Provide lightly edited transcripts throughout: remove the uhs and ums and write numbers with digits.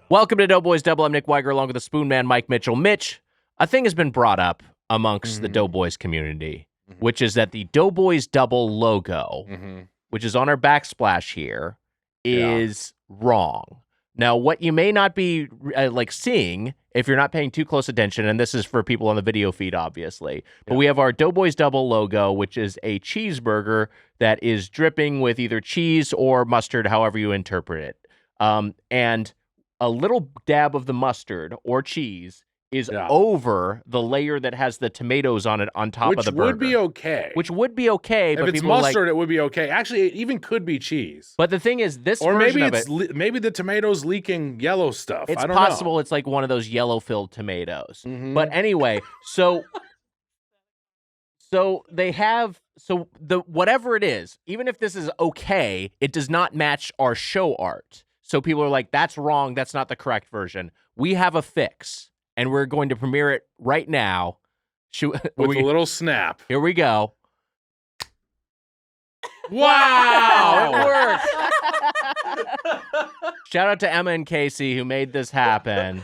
Welcome to Doughboys Double. I'm Nick Weiger along with the Spoon Man, Mike Mitchell. Mitch, a thing has been brought up amongst the Doughboys community, which is that the Doughboys Double logo, which is on our backsplash here, is wrong. Now, what you may not be seeing if you're not paying too close attention, and this is for people on the video feed, obviously, but we have our Doughboys Double logo, which is a cheeseburger that is dripping with either cheese or mustard, however you interpret it. And a little dab of the mustard or cheese is over the layer that has the tomatoes on it on top of the burger. Which would be okay. But if it's mustard, it would be okay. Actually, it even could be cheese. But the thing is, this or version maybe of it's maybe the tomato's leaking yellow stuff. It's I don't possible know. it's like one of those yellow-filled tomatoes. But anyway, so they have the whatever it is, even if this is okay, it does not match our show art. So people are like, that's wrong. That's not the correct version. We have a fix, and we're going to premiere it right now. With a little snap. Here we go. Wow! It worked. Shout out to Emma and Casey who made this happen.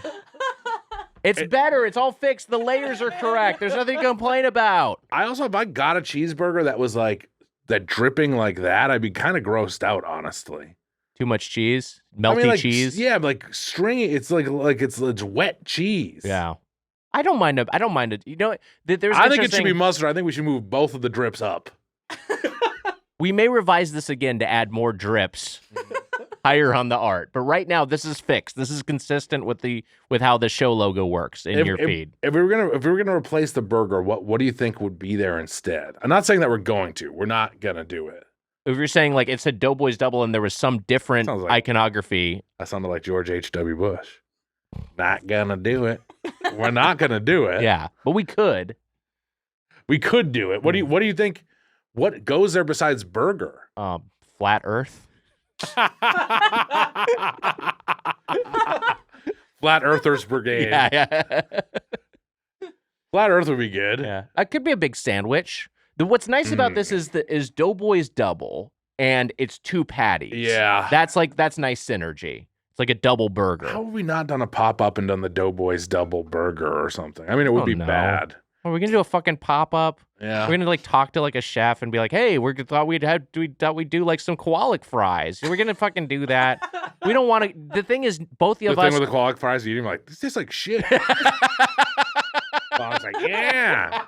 It's better. It's all fixed. The layers are correct. There's nothing to complain about. I also, if I got a cheeseburger that was like that dripping like that, I'd be kind of grossed out, honestly. Too much cheese, melty cheese. Yeah, like stringy. It's like it's wet cheese. Yeah, I don't mind it. You know, there's. I think it should be mustard. I think we should move both of the drips up. We may revise this again to add more drips higher on the art, but right now this is fixed. This is consistent with how the show logo works in your feed. If we were gonna replace the burger, what do you think would be there instead? I'm not saying that we're going to. We're not gonna do it. If you're saying like it said Doughboys Double and there was some different iconography. That sounded like George H.W. Bush. Not gonna do it. We're not gonna do it. Yeah, but we could. We could do it. What do you think? What goes there besides burger? Flat Earth. Flat Earthers Brigade. Yeah. Flat Earth would be good. Yeah, it could be a big sandwich. What's nice about this is Doughboys Double, and it's 2 patties. Yeah. That's nice synergy. It's like a double burger. How have we not done a pop-up and done the Doughboys Double Burger or something? I mean, it would be bad. Are we going to do a fucking pop-up? Yeah. We're going to talk to a chef and be like, hey, we thought we'd do like some koala fries. We're going to fucking do that. We don't want to. The thing is, both of us. The thing with the koala fries, you're like, this tastes like shit. I was like, yeah.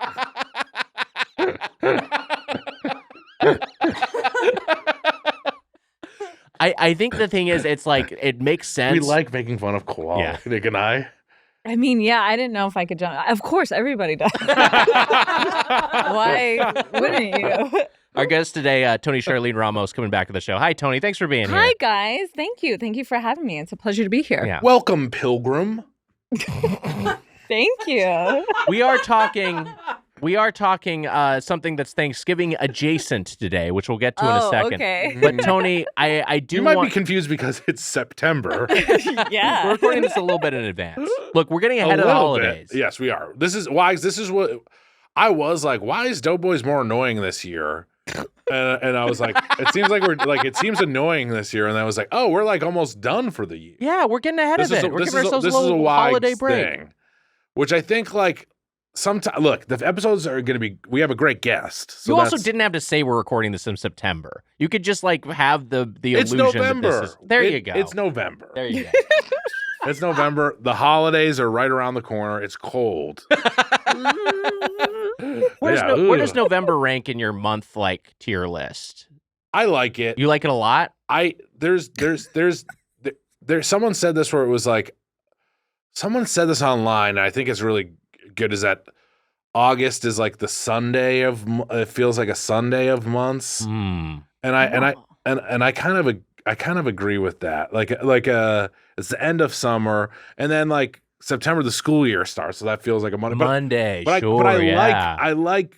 I think the thing is, it's like, it makes sense. We like making fun of koala, Nick and I. I mean, yeah, I didn't know if I could jump. Of course, everybody does. Why wouldn't you? Our guest today, Toni Charline Ramos, coming back to the show. Hi, Toni. Thanks for being here. Hi, guys. Thank you. Thank you for having me. It's a pleasure to be here. Yeah. Welcome, Pilgrim. Thank you. We are talking something that's Thanksgiving adjacent today, which we'll get to in a second. Okay. But Toni, I do. You might be confused because it's September. Yeah. We're recording this a little bit in advance. Look, we're getting ahead of the holidays. Bit. Yes, we are. This is what I was like. Why is Doughboys more annoying this year? And I was like, it seems annoying this year. And I was like, oh, we're like almost done for the year. Yeah, we're getting ahead of it. We're giving ourselves a little holiday break. Thing, which I think sometimes, look, the episodes are going to be, we have a great guest. So you also didn't have to say we're recording this in September. You could just have the it's illusion November. that this is, there you go. It's November. There you go. It's November. The holidays are right around the corner. It's cold. Where does November rank in your month tier list? I like it. You like it a lot? There's someone said this where it was like, someone said this online, and I think it's really good, is that August is like the Sunday of, it feels like a Sunday of months. Mm. And I kind of agree with that. It's the end of summer, and then September the school year starts, so that feels like a Monday. Monday, But sure, I like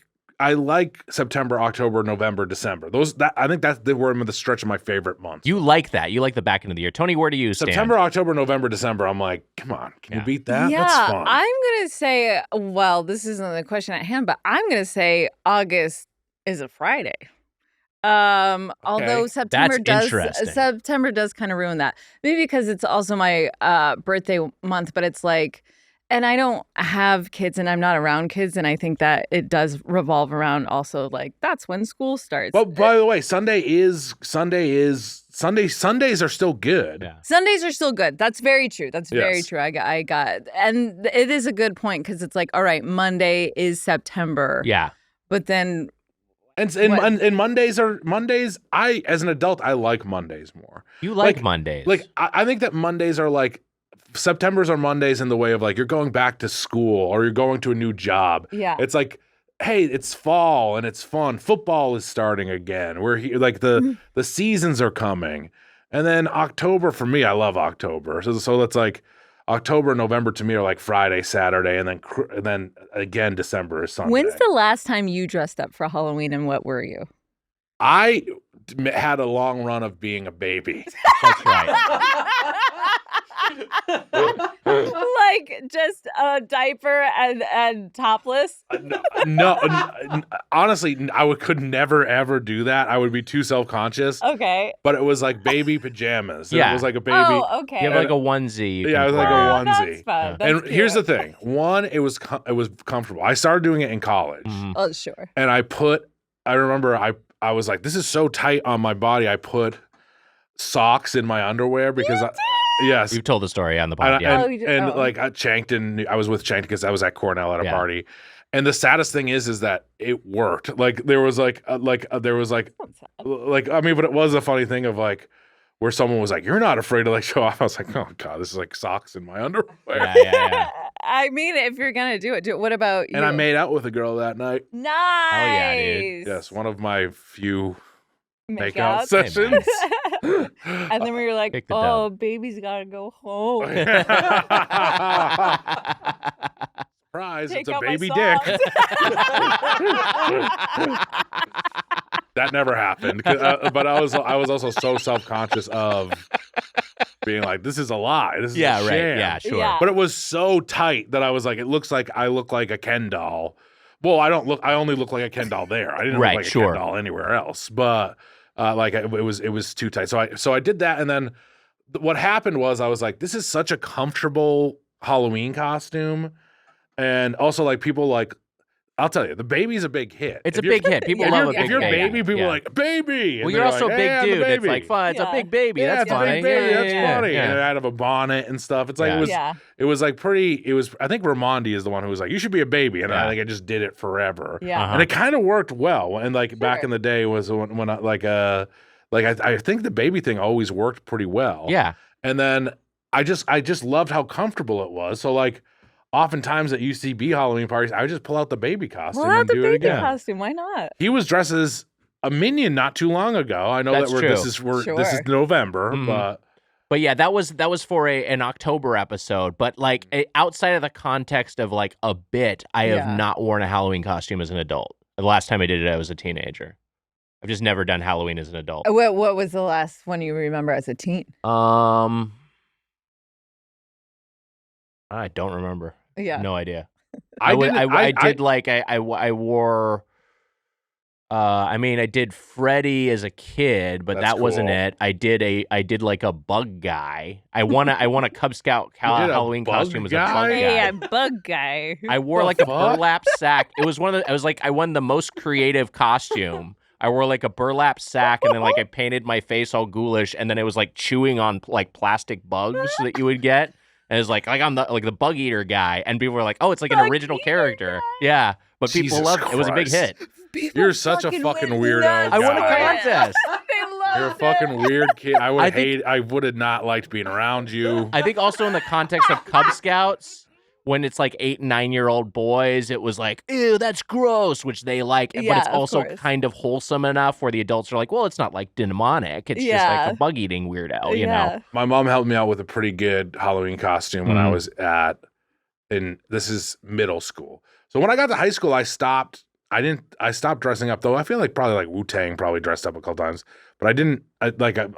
September, October, November, December. I think that's where I'm in the stretch of my favorite months. You like that. You like the back end of the year. Tony, where do you stand? September, October, November, December. I'm like, come on, can you beat that? Yeah, That's fun. I'm going to say, well, this isn't the question at hand, but I'm going to say August is a Friday. Although September does kind of ruin that. Maybe because it's also my birthday month, but it's like, and I don't have kids and I'm not around kids, and I think that it does revolve around also like that's when school starts. But by the way, Sundays are still good. Yeah. Sundays are still good. That's very true. That's very true. I got, and it is a good point because it's like, all right, Monday is September. Yeah. But then. And Mondays. I, as an adult, I like Mondays more. You like Mondays. Like I think that Mondays are like, September's are Mondays in the way of like you're going back to school or you're going to a new job. Yeah. It's like, hey, it's fall and it's fun. Football is starting again. We're here, like the seasons are coming. And then October, for me, I love October. So that's like October and November to me are like Friday, Saturday, and then again December is Sunday. When's the last time you dressed up for Halloween and what were you? I had a long run of being a baby. That's right. Like just a diaper and topless? No, honestly, could never ever do that. I would be too self-conscious. Okay. But it was like baby pajamas. Yeah. It was like a baby. Oh, okay. You have like a onesie. Yeah, it was like a onesie. That's fun. That's And cute. here's the thing. One, it was comfortable. I started doing it in college. Mhm. Oh, sure. And I remember I was like, this is so tight on my body. I put socks in my underwear because yes. You've told the story on the podcast. Like I was with Chanked because I was at Cornell at a party. And the saddest thing is that it worked. Like there was but it was a funny thing of like where someone was like, you're not afraid to like show off. I was like, oh God, this is like socks in my underwear. Yeah. I mean, if you're going to do it. What about you? And I made out with a girl that night. Nice. Oh, yeah, dude. Yes, one of my few makeout Make-out? sessions. And then we were like, Pick the oh, baby's got to go home. Surprise, Take it's a out my baby dick. socks. That never happened. But I was also so self-conscious of being like, this is a lie. This is a sham. Right. Yeah, sure. Yeah. But it was so tight that I was like, it looks like I look like a Ken doll. Well, I only look like a Ken doll there. I didn't look like a Ken doll anywhere else. But it was too tight. So I did that, and then what happened was I was like, this is such a comfortable Halloween costume. And also like people like, I'll tell you, the baby's a big hit. It's a big hit. People love a big baby. If you're a baby, people are like, baby. Well, you're also a big dude. It's like fun. It's a big baby. That's funny. Big baby. That's funny. Yeah. And out of a bonnet and stuff. It's like it was like pretty. It was. I think Ramondi is the one who was like, you should be a baby, and I think I just did it forever. Yeah. And it kind of worked well. And like back in the day was when I I think the baby thing always worked pretty well. Yeah. And then I just loved how comfortable it was. So like. Oftentimes at UCB Halloween parties, I would just pull out the baby costume and do it again. Costume, why not? He was dressed as a minion not too long ago. I know this is November, but yeah, that was for an October episode. But like outside of the context of like a bit, I have not worn a Halloween costume as an adult. The last time I did it, I was a teenager. I've just never done Halloween as an adult. What was the last one you remember as a teen? I don't remember. Yeah. No idea. I wore I did Freddy as a kid, but that wasn't it. I did like a bug guy. I won a Cub Scout Halloween costume as a bug guy. Yeah, bug guy. I wore like a burlap sack. It was I won the most creative costume. I wore like a burlap sack and then like I painted my face all ghoulish and then it was like chewing on like plastic bugs that you would get. And it's like I'm the bug eater guy, and people were like, "Oh, it's like an original character." Yeah, but people loved it. It was a big hit. You're such a fucking weirdo. I won a contest. You're a fucking weird kid. I would have not liked being around you. I think also in the context of Cub Scouts, when it's like 8 and 9-year-old boys, it was like, ew, that's gross, which they like. But it's also kind of wholesome enough where the adults are like, well, it's not like demonic. It's just like a bug eating weirdo, you know? My mom helped me out with a pretty good Halloween costume when I was this is middle school. So when I got to high school, I stopped I stopped dressing up though. I feel like probably like Wu-Tang probably dressed up a couple times, but I didn't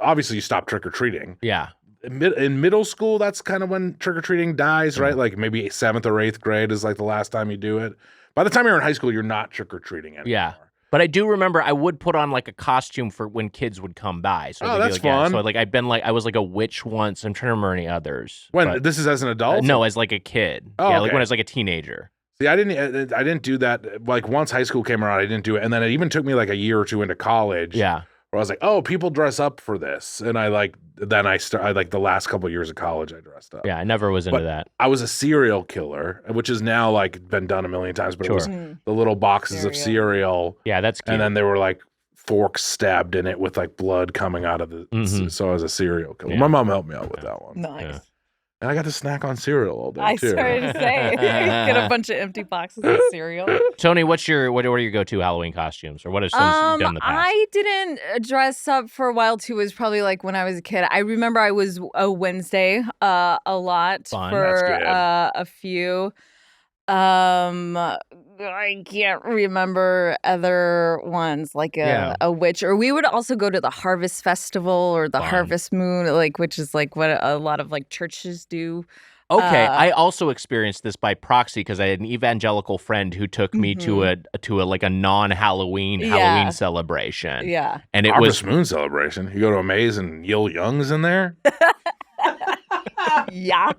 obviously you stop trick-or-treating. Yeah. In middle school, that's kind of when trick-or-treating dies, right? Like maybe 7th or 8th grade is like the last time you do it. By the time you're in high school, you're not trick-or-treating anymore. Yeah. But I do remember I would put on like a costume for when kids would come by. So that's fun. So like I was like a witch once. I'm trying to remember any others. When this is as an adult? No, as like a kid. Oh, yeah, like when I was like a teenager. See, I didn't do that. Like once high school came around, I didn't do it, and then it even took me like a year or two into college. Yeah. Where I was like, oh, people dress up for this, and I like the last couple of years of college, I dressed up. Yeah, I never was into that. I was a serial killer, which is now like been done a million times, but it was the little boxes of cereal. Yeah, that's cute. And then there were like forks stabbed in it with like blood coming out of the. So I was a serial killer. Yeah. My mom helped me out with that one. Nice. Yeah. And I got to snack on cereal all day I too. started to say, get a bunch of empty boxes of cereal. Tony, what are your go-to Halloween costumes, or what are some you've done in the past? I didn't dress up for a while too. It was probably like when I was a kid. I remember I was a Wednesday a lot Fun. for a few. I can't remember other ones like a witch, or we would also go to the Harvest Festival or the Harvest Moon, like which is like what a lot of like churches do. Okay, I also experienced this by proxy because I had an evangelical friend who took me to a like a non-Halloween Halloween celebration. Yeah, and it Harvest Moon celebration. You go to a maze and Yul Young's in there. Yeah.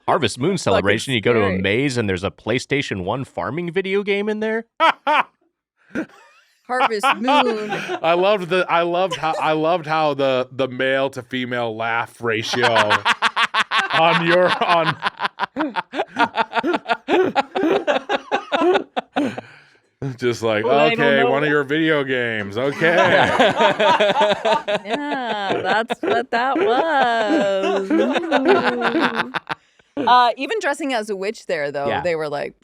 Harvest Moon celebration. You go to a maze and there's a PlayStation 1 farming video game in there. Harvest Moon. I loved how the male to female laugh ratio on just like, okay, one of your video games. Okay. Yeah, that's what that was. Even dressing as a witch there, though, they were like,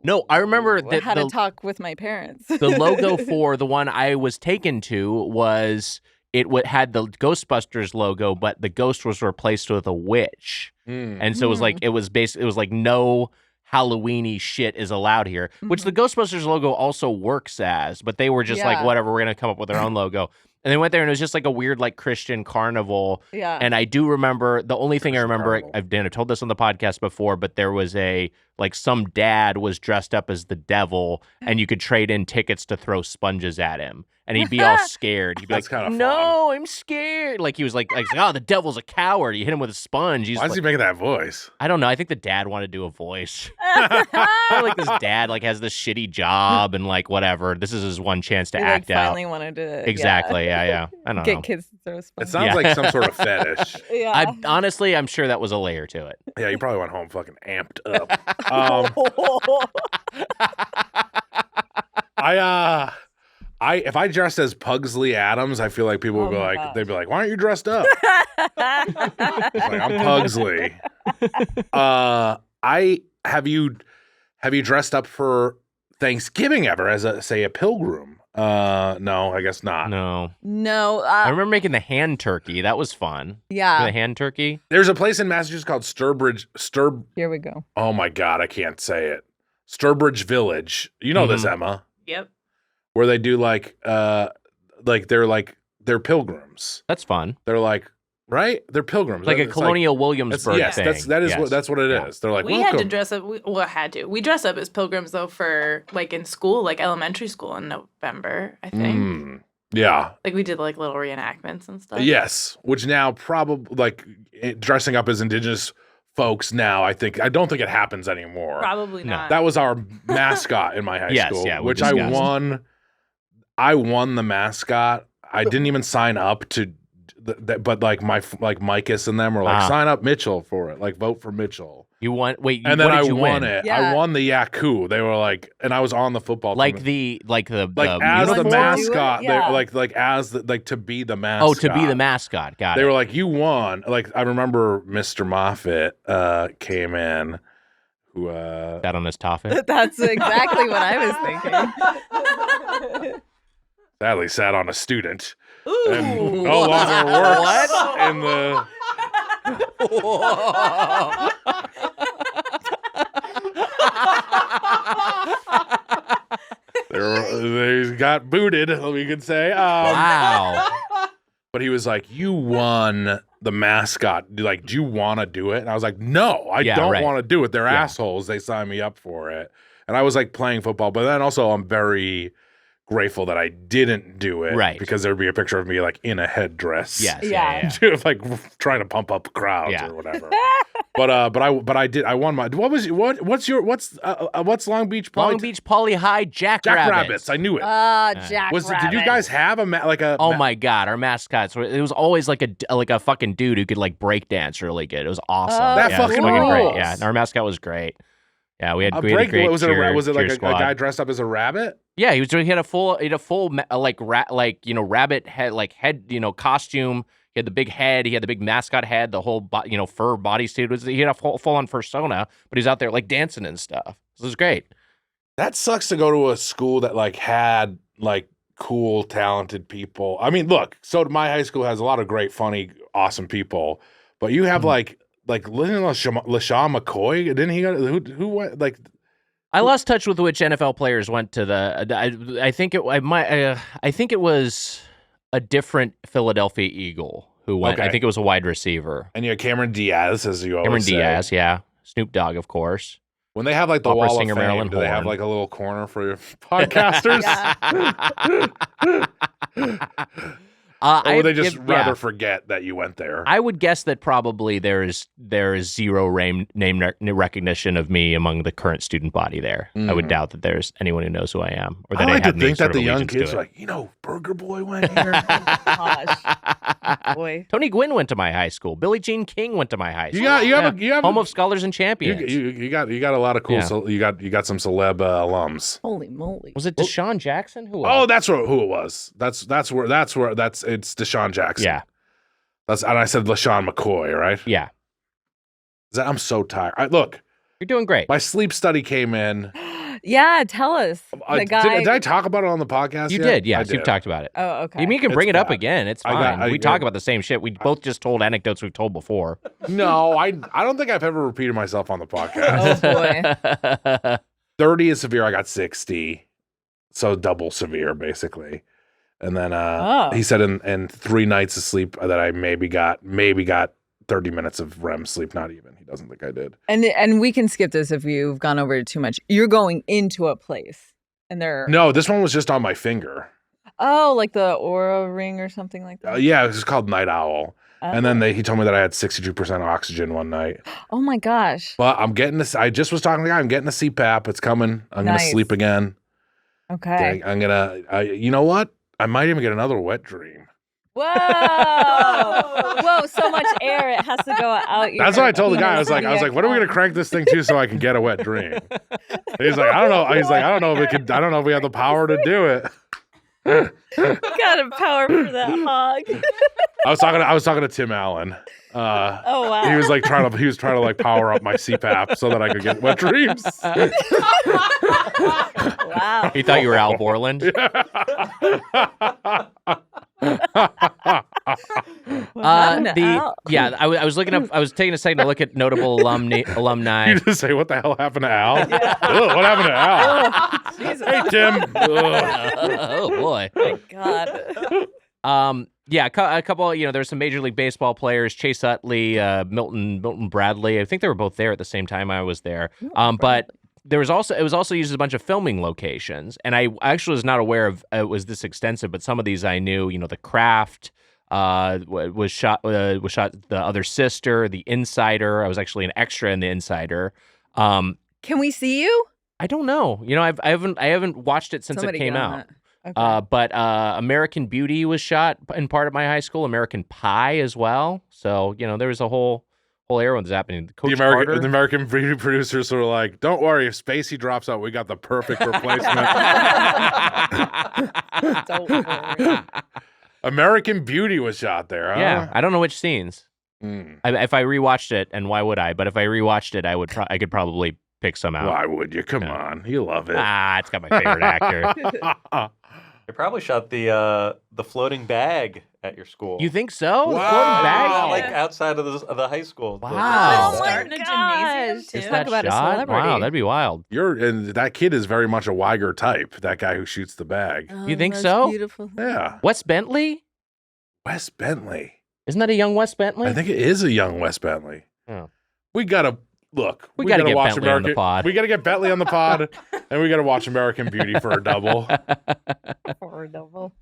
no, I remember that how to talk with my parents. The logo for the one I was taken to was had the Ghostbusters logo, but the ghost was replaced with a witch. And so it was like it was like no Halloween-y shit is allowed here, which the Ghostbusters logo also works as, but they were just like, whatever, we're gonna come up with our own logo. And they went there and it was just like a weird like Christian carnival. Yeah. And I do remember, the only thing I remember, I've told this on the podcast before, but there was some dad was dressed up as the devil and you could trade in tickets to throw sponges at him. And he'd be all scared. He'd be like, no, I'm scared. Like he was like, oh, the devil's a coward. You hit him with a sponge. Why is he making that voice? I don't know. I think the dad wanted to do a voice. Like this dad has this shitty job and like whatever. This is his one chance to act out. Finally wanted to. Exactly. Yeah. I don't know. Get kids to throw sponges. It sounds like some sort of fetish. Yeah. Honestly, I'm sure that was a layer to it. Yeah, you probably went home fucking amped up. If I dressed as Pugsley Adams, I feel like people would go they'd be like, why aren't you dressed up? It's like, I'm Pugsley. Have you dressed up for Thanksgiving ever as a pilgrim? No, I guess not. No. I remember making the hand turkey. That was fun. Yeah. The hand turkey. There's a place in Massachusetts called Here we go. Oh my God, I can't say it. Sturbridge Village. You know this, Emma. Yep. Where they do they're pilgrims. That's fun. They're like, right? They're pilgrims. Like a Colonial Williamsburg thing. That's what it is. They're like, we had to dress up. We dress up as pilgrims though for like in school, like elementary school in November, I think. Yeah. Like we did like little reenactments and stuff. Yes, which now probably like dressing up as Indigenous folks now, I don't think it happens anymore. Probably not. That was our mascot in my high school, which I won. I won the mascot. I didn't even sign up to, but like Micus and them were like, sign up Mitchell for it, like vote for Mitchell. You won. Wait, and then I won win? it. Yeah. I won the Yaku. They were like, and I was on the football like team. as the mascot. Yeah. They to be the mascot. Oh, to be the mascot. Got it. They were like, you won. Like I remember Mr. Moffat came in. Who sat on his toffee? That's exactly what I was thinking. Sadly sat on a student. Ooh. And no longer works in the. They got booted, we could say. Wow. But he was like, "You won the mascot. Like, do you want to do it?" And I was like, "No, I don't want to do it. They're assholes. They signed me up for it." And I was like playing football, but then also I'm very grateful that I didn't do it, right? Because there'd be a picture of me like in a headdress, like trying to pump up crowds or whatever. But I did. I won my. What's Long Beach? Long Beach Poly High Jackrabbits. I knew it. Jackrabbits. Did you guys have Oh my God, our mascots. It was always like a fucking dude who could like break dance really good. It was awesome. That fucking great. Yeah, our mascot was great. Yeah, we had a great was it like a guy dressed up as a rabbit? Yeah, he had a full rabbit head costume. He had the big head. He had the big mascot head. The whole fur bodysuit. He had a full on persona, but he's out there like dancing and stuff. This was great. That sucks to go to a school that like had like cool, talented people. I mean, look. So my high school has a lot of great, funny, awesome people, but you have like LaShawn McCoy. Didn't he go? Who went like? I lost touch with which NFL players went to the. I think it was a different Philadelphia Eagle who went. Okay. I think it was a wide receiver. And you had Cameron Diaz, as you always Cameron say. Diaz, yeah. Snoop Dogg, of course. When they have like the Opera Wall singer of Fame, Marilyn do they have Horne. like a little corner for your podcasters? Or would they just rather forget that you went there? I would guess that probably there is zero name recognition of me among the current student body there. I would doubt that there's anyone who knows who I am, or that I I like have to think that the young young kids are like, Burger Boy went here. Gosh. Boy. Tony Gwynn went to my high school. Billie Jean King went to my high school. You have home of scholars and champions. You got a lot of cool. So you got some celeb alums. Holy moly! Was it Deshaun Jackson? Who? Oh, that's who it was. It's Deshaun Jackson. Yeah. And I said LaShawn McCoy, right? Yeah. I'm so tired. Look, you're doing great. My sleep study came in. Yeah, tell us. The guy. Did I talk about it on the podcast? You yet? did, yeah. I You've talked about it. Oh, okay. You can bring it up again. It's fine. We talk about the same shit. We both just told anecdotes we've told before. No, I don't think I've ever repeated myself on the podcast. Oh boy. 30 is severe. I got 60, so double severe basically. And then he said in 3 nights of sleep that I maybe got 30 minutes of REM sleep. Not even. He doesn't think I did. And we can skip this if you've gone over it too much. You're going into a place, and they're no. This one was just on my finger. Oh, like the Aura ring or something like that. Yeah, it was called Night Owl. And then he told me that I had 62% oxygen one night. Oh my gosh. But I'm getting this. I just was talking to the guy. I'm getting a CPAP. It's coming. I'm going to sleep again. Okay. I'm going to, you know what? I might even get another wet dream. Whoa. Whoa, so much air. It has to go out. That's what I told the guy. I was like, when are we going to crank this thing to so I can get a wet dream? And he's like, I don't know. He's like, I don't know if we have the power to do it. Got a power for that hog. I was talking to Tim Allen. Oh wow. He was trying to like power up my CPAP so that I could get wet dreams. Wow. He thought you were Al Borland. I was looking up. I was taking a second to look at notable alumni. You just say, "What the hell happened to Al?" Yeah. Ugh, what happened to Al? Hey, Tim. Oh boy. Oh God. Yeah, a couple. There's some Major League Baseball players: Chase Utley, Milton Bradley. I think they were both there at the same time I was there. But it was also used as a bunch of filming locations, and I actually was not aware of it was this extensive. But some of these I knew. The Craft was shot. The Other Sister, The Insider. I was actually an extra in The Insider. Can we see you? I don't know. I haven't watched it since it came out. Okay. But American Beauty was shot in part of my high school. American Pie as well. So there was a whole era when this happening. The American Beauty producers were like, "Don't worry, if Spacey drops out, we got the perfect replacement." Don't worry. American Beauty was shot there. Huh? Yeah, I don't know which scenes. If I rewatched it, and why would I? But if I rewatched it, I could probably pick some out. Why would you? Come on, you love it. It's got my favorite actor. They probably shot the floating bag at your school. You think so? Wow. The floating bag? Yeah, like outside of the high school. Wow. Oh Starting my a gymnasium, gosh. too. Is Talk that about a shot? celebrity. Wow, that'd be wild. And that kid is very much a Weiger type. That guy who shoots the bag. You think that's so? Beautiful. Yeah. Wes Bentley? Wes Bentley. Isn't that a young Wes Bentley? I think it is a young Wes Bentley. Oh. We gotta look. We gotta get watch Bentley on the American. pod. We gotta get Bentley on the pod, and we gotta watch American Beauty for a double. For a double.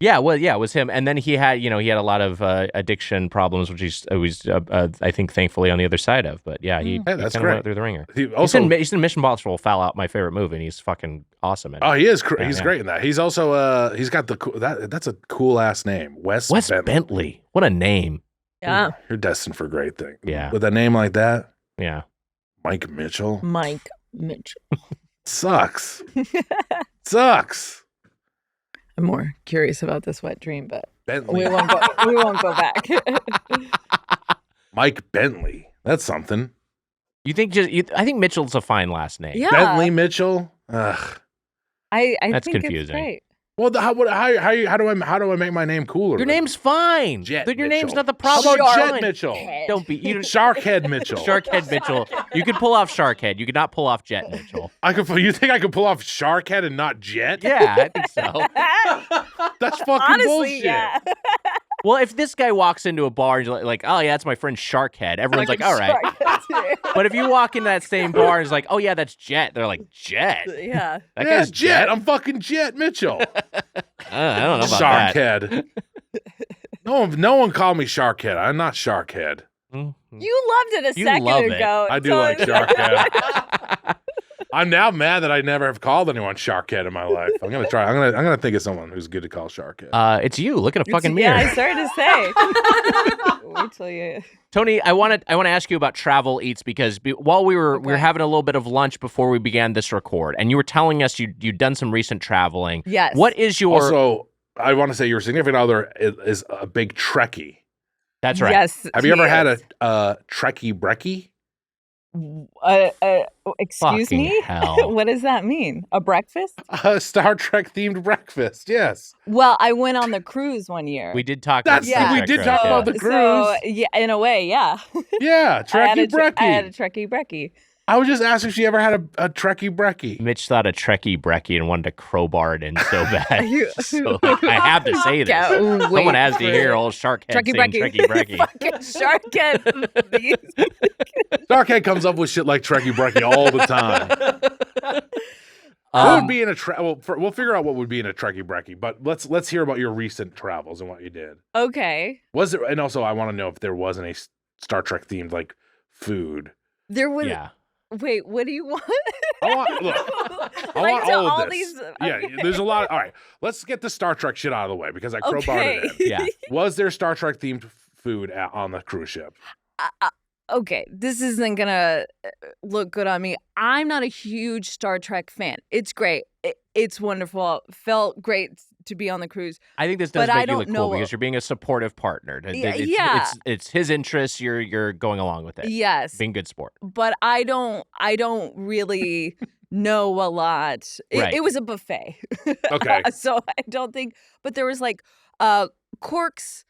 Yeah, well, yeah, it was him. And then he had a lot of addiction problems, which he's always, I think, thankfully on the other side of. But yeah, he that's kind of great. went through the ringer. He's he's in Mission Impossible Fallout, my favorite movie, and he's fucking awesome in it. Oh, he is. Yeah, He's yeah. great in that. He's also he's got that's a cool ass name, Wes Bentley. What a name. Yeah. You're destined for great things. Yeah. With a name like that, Yeah. Mike Mitchell Mike Mitchell. sucks. Sucks. I'm more curious about this wet dream, but Bentley. we won't go back. Mike Bentley. That's something. You think I think Mitchell's a fine last name. Yeah. Bentley Mitchell. Ugh. I That's think confusing. It's great. Well, how do I make my name cooler? Your name's fine. Jet Your name's Mitchell. not the How problem. about Fine. Jet Mitchell? Don't be Sharkhead Mitchell. Sharkhead Mitchell. You could pull off Sharkhead. You could not pull off Jet Mitchell. You think I could pull off Sharkhead and not Jet? Yeah, I think so. That's fucking Honestly, bullshit. yeah. Well, if this guy walks into a bar and you're like, oh yeah, that's my friend Sharkhead, everyone's like, all right. But if you walk into that same bar and it's like, oh yeah, that's Jet, they're like, Jet? Yeah. That Yeah, guy's Jet. I'm fucking Jet Mitchell. I don't know about that. Sharkhead. No one called me Sharkhead. I'm not Sharkhead. Mhm. You loved it a You second love it. ago. I do so- like Sharkhead. I'm now mad that I never have called anyone Sharkhead in my life. I'm gonna try. I'm gonna think of someone who's good to call Sharkhead. It's you. Look at a fucking mirror. Yeah, I started to say. Wait till you. Tony, I want to ask you about travel eats because while we were having a little bit of lunch before we began this record, and you were telling us you'd done some recent traveling. Yes. What is your? Also, I want to say your significant other is a big Trekkie. That's right. Yes. Have you ever he had is. a Trekkie brekkie? Excuse Fucking me? hell. What does that mean? A breakfast? A Star Trek themed breakfast. Yes. Well, I went on the cruise one year. We did talk. That's- about we that, did Craig, talk yeah. about the So, cruise. yeah, in a way, yeah. Yeah, Trekkie brekkie. I had a Trekkie brekkie. I was just asking if she ever had a Trekkie brekkie. Mitch thought a Trekkie brekkie and wanted to crowbar it in so bad. You- So, like, I have to say this. Can't Someone wait has to for hear it. old Sharkhead Trekkie saying brekkie. Trekkie brekkie. Fucking shark head. These- Starkhead comes up with shit like Trekkie brekkie all the time. What would be in a we'll figure out what would be in a Trekkie brekkie, but let's hear about your recent travels and what you did. Okay. Was there? And also, I want to know if there was any Star Trek themed like food. There was. Yeah. Wait, what do you want? I want look. I Like want to all all of this. these- Yeah, okay. there's a lot. All right, let's get the Star Trek shit out of the way because I crowbarred it in. Yeah. Was there Star Trek themed food on the cruise ship? Okay, this isn't gonna look good on me. I'm not a huge Star Trek fan. It's great. It's wonderful. Felt great to be on the cruise. I think this does But I make you look don't cool know- because you're being a supportive partner. Yeah. It's his interests. You're going along with it. Yes, Being a good sport. but I don't really know a lot. Right. It was a buffet. Okay. So I don't think. But there was like Cork's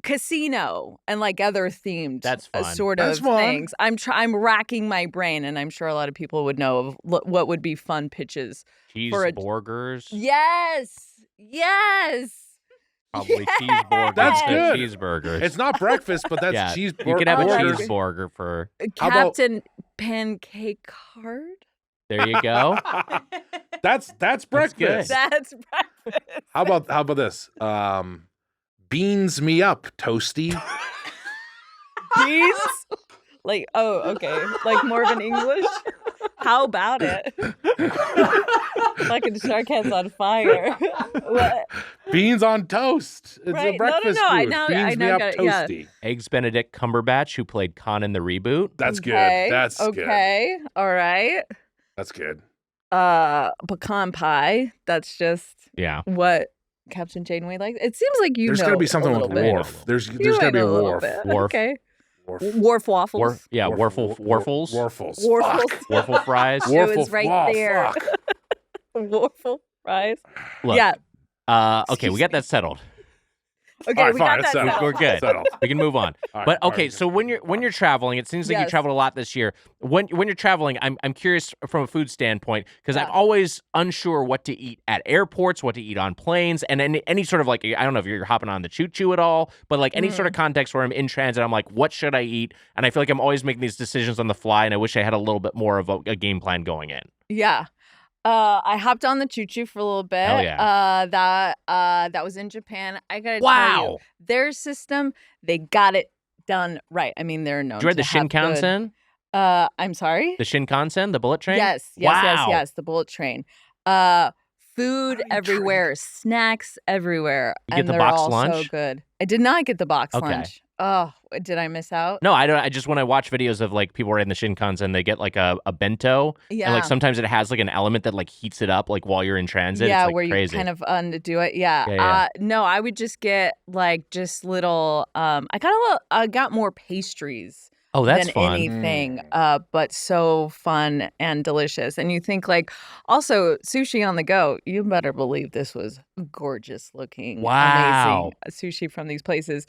casino and like other themed That's fun. sort That's of fun. things. I'm racking my brain, and I'm sure a lot of people would know of what would be fun pitches. For a- Cheeseburgers. Yes. Probably Yes! cheeseburgers. That's and good. Cheeseburgers. It's not breakfast, but that's yeah. cheeseburger. You can have a burgers. cheeseburger for. How about- Captain Pancake Card. There you go. That's breakfast. good. That's breakfast. How about this? Beans me up, toasty. Beans? Like, oh, okay. Like more of an English? How about it? Fucking shark head's on fire. What? Beans on toast. It's Right. a No, breakfast no, I food. know- Beans I me know, up, got it, yeah. toasty. Eggs Benedict Cumberbatch, who played Khan in the reboot. That's Okay, good. That's good. okay. All right. That's good. Pecan pie. That's just Yeah. what Captain Janeway likes. It seems like you There's know got to be a something little with bit. Worf. There's You got to might be a know little Worf. bit. Wharf. Okay. Worf. Wharf waffles. Warfles. Warfles. Warfles. Fuck. Warfle fries. It was right Wow, there. fuck. Waffle fries. Look, Yeah. Okay, we got that settled. Okay, All right, we fine, got it's that settled. settled. We're good. Settled. We can move on. All right, But all okay, right. so when you're traveling, it seems like you Yes. traveled a lot this year. When you're traveling, I'm curious from a food standpoint because I'm Yeah. always unsure what to eat at airports, what to eat on planes, and any sort of like I don't know if you're hopping on the choo-choo at all, but like any sort of context where I'm in transit, I'm like, what should I eat? And I feel like I'm always making these decisions on the fly, and I wish I had a little bit more of a game plan going in. Yeah. I hopped on the choo-choo for a little bit. Hell yeah. That was in Japan. I gotta tell you, Wow. their system, they got it done right. I mean, they're known Did you ride to the have good- Shinkansen? I'm sorry? The Shinkansen, the bullet train? Yes, Wow. the bullet train. Food everywhere, snacks everywhere. You get and the they're box all so lunch? good. I did not get the box Okay. lunch. Oh, did I miss out? No, I don't. I just when I watch videos of like people riding the Shinkansen, they get like a bento, Yeah. and like sometimes it has like an element that like heats it up like while you're in transit. Yeah, it's like where crazy. you kind of undo it. Yeah. Yeah. No, I would just get like just little. I got more pastries Oh, that's than fun. anything. But so fun and delicious. And you think like also sushi on the go. You better believe this was gorgeous looking, Wow. amazing sushi from these places.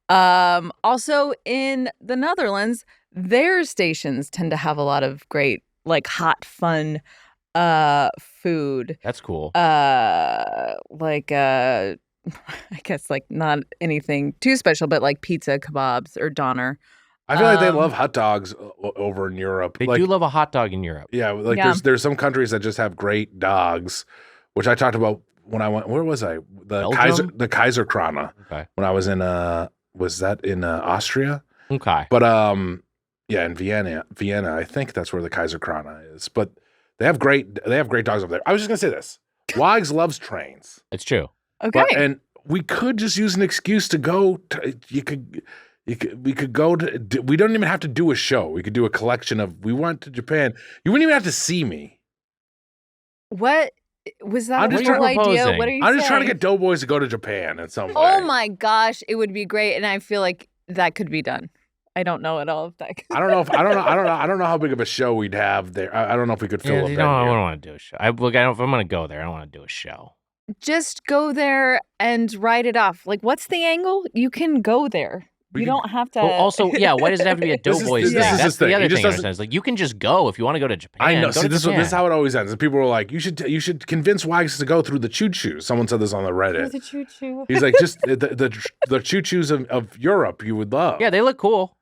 Also in the Netherlands, their stations tend to have a lot of great like hot fun food. That's cool. I guess like not anything too special, but like pizza, kebabs, or doner. I feel like they love hot dogs over in Europe. They like, do love a hot dog in Europe. Yeah, like Yeah. there's some countries that just have great dogs, which I talked about when I went. Where was I? Belgium? The Kaiser Krana. Okay. When I was in was that in Austria? Okay. But yeah, in Vienna, I think that's where the Kaiser Krana is. But they have great dogs over there. I was just gonna say this: Wags loves trains. It's true. Okay. And we could just use an excuse to go. We could go to. We don't even have to do a show. We could do a collection of. We went to Japan. You wouldn't even have to see me. What was that? I'm a just whole trying- idea? proposing. What are you I'm just trying to saying? get Doughboys to go to Japan in some way. Oh my gosh, it would be great, and I feel like that could be done. I don't know at all if that. I don't know how big of a show we'd have there. I don't know if we could fill Yeah, a I venue. don't want to do a show. If I'm going to go there, I don't want to do a show. Just go there and write it off. Like, what's the angle? You can go there. We You can- don't have to. Well, also, yeah, why does it have to be a This is- Doughboys this thing? is That's his thing. the other He just thing I doesn't- understand. It's like, you can just go if you want to go to Japan. I know. Go See, to this Japan. is how it always ends. And people were like, "You should convince Wags to go through the choo-choo." Someone said this on the Reddit. the choo-choo. He's like, just the choo-choos of Europe you would love. Yeah, they look cool.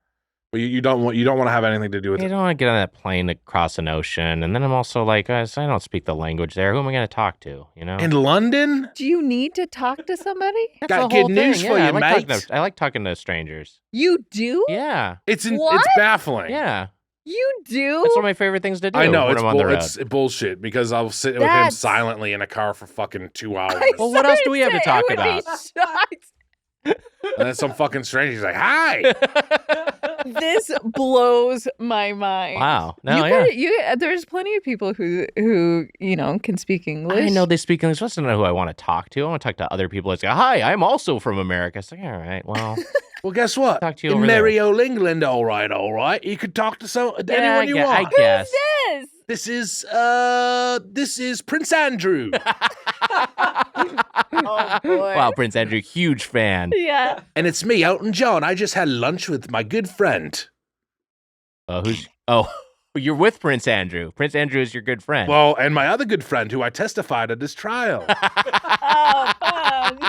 But you don't want to have anything to do with You it. don't want to get on that plane across an ocean. And then I'm also like, I don't speak the language there. Who am I going to talk to? You know? In London, Do you need to talk to somebody? That's got the whole good news thing. for Yeah, you, mate. I like talking to strangers. You do? Yeah. it's What? baffling. Yeah. You do? That's one of my favorite things to do I know when it's I'm on the road. it's bullshit because I'll sit with him That's- silently in a car for fucking 2 hours, Well, what else do we have to I talk would be about? shocked. and then some fucking stranger's like, "Hi." This blows my mind. Wow. No, yeah. There's plenty of people who can speak English. I know they speak English. That's not who I want to talk to. I want to talk to other people. It's like, hi, I'm also from America. It's like, all right, well, Well, guess what? Talk to you In over merry there. old England, all right. You could talk to anyone you I want. guess. This. This is Prince Andrew. Oh boy. Wow, Prince Andrew, huge fan. Yeah. And it's me, Elton John. I just had lunch with my good friend. You're with Prince Andrew. Prince Andrew is your good friend. Well, and my other good friend who I testified at his trial. Oh, fun.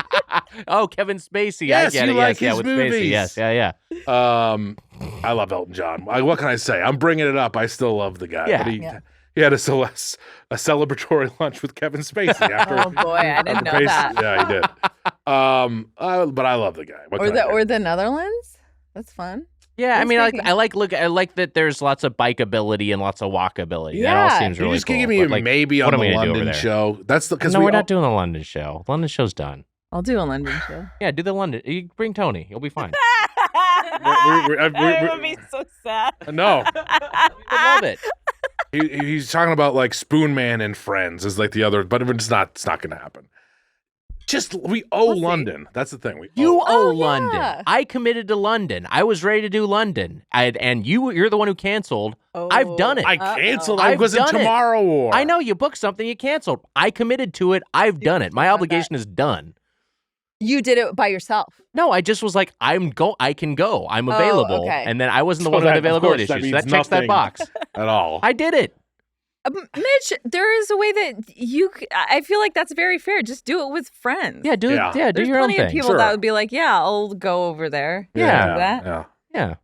Oh, Kevin Spacey. Yes, I get you it. like yes, his with movies. Spacey. Yes, yeah. I love Elton John. What can I say? I'm bringing it up. I still love the guy. Yeah. But Yeah. he had a celebratory lunch with Kevin Spacey after. Oh boy, I didn't know that. Yeah, he did. But I love the guy. What can I do? Or the Netherlands. That's fun. Yeah, I Who's mean, thinking? I like that there's lots of bikeability and lots of walkability. That all Yeah. seems You really just cool. give me a but, like, maybe what on am I the gonna do over London there? show. That's because No, we're not doing the London show. London show's done. I'll do a London show. Yeah, do the London. You bring Tony. You'll be fine. That would be so sad. No, I love it. he's talking about like Spoon Man and Friends is like the other, but it's not going to happen. we owe London. That's the thing. You owe yeah. London. I committed to London. I was ready to do London. And you're the one who canceled. I've done it. I canceled. I've I was in done it. Tomorrow War. I know you booked something, you canceled. I committed to it. I've done it. My obligation is done. You did it by yourself. No, I just was like, I can go. I'm available. Okay. And then I wasn't the one that had availability issues. So that checks that box. At all. I did it. Mitch, there is a way that I feel like that's very fair. Just do it with friends. Yeah, do your own thing. There's plenty of people that would be like, yeah, I'll go over there. Yeah. Yeah.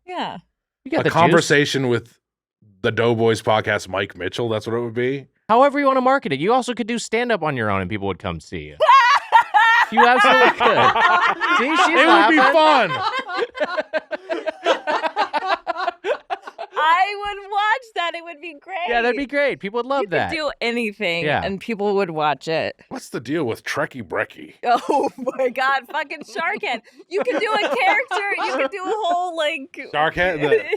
You got a the conversation with the Doughboys podcast, Mike Mitchell. That's what it would be. However you want to market it. You also could do stand-up on your own and people would come see you. You absolutely could. See, she's laughing. It would be fun. I would watch that. It would be great. Yeah, that'd be great. People would love you that. You could do anything, and people would watch it. What's the deal with Trekkie Brecky? Oh my God, fucking Sharkhead! You could do a character. You could do a whole Sharkhead.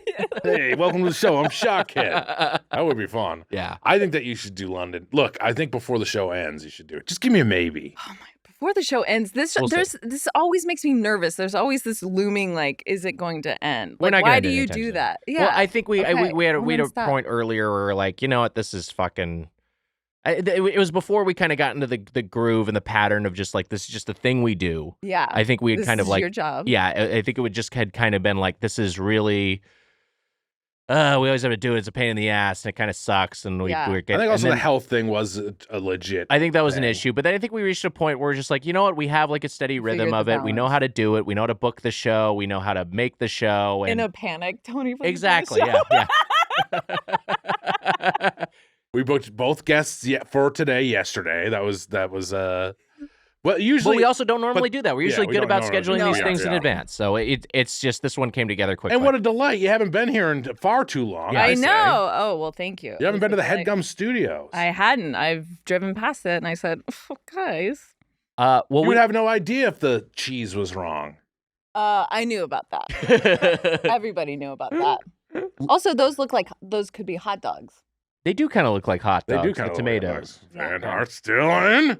Hey, welcome to the show. I'm Sharkhead. That would be fun. Yeah, I think that you should do London. Look, I think before the show ends, you should do it. Just give me a maybe. Oh my. Before the show ends, this always makes me nervous. There's always this looming, is it going to end? We're not why do you do that? Yeah. Well, I think we had a point earlier where we're like, you know what, this is fucking. It was before we kind of got into the groove and the pattern of just like this is just a thing we do. Yeah. I think we had kind of like your job. Yeah, I think it would just had kind of been like this is really. We always have to do it. It's a pain in the ass, and it kind of sucks. And we're getting. I think also the health thing was a legit. I think that was an issue, but then I think we reached a point where we're just like, you know what? We have like a steady rhythm of it. We know how to do it. We know how to book the show. We know how to make the show. And... In a panic, Tony. Exactly. Yeah. We booked both guests for yesterday. That was. Well, usually, but we also don't normally do that. We're usually good about scheduling these things in advance. So it's just this one came together quickly. And what a delight! You haven't been here in far too long. I know. Oh well, thank you. You haven't been to the Headgum Studios. I hadn't. I've driven past it, and I said, oh, "Guys." Well, you would have no idea if the cheese was wrong. I knew about that. Everybody knew about that. Also, those could be hot dogs. They do kind of look like hot dogs. They do kind of tomatoes. And are still in.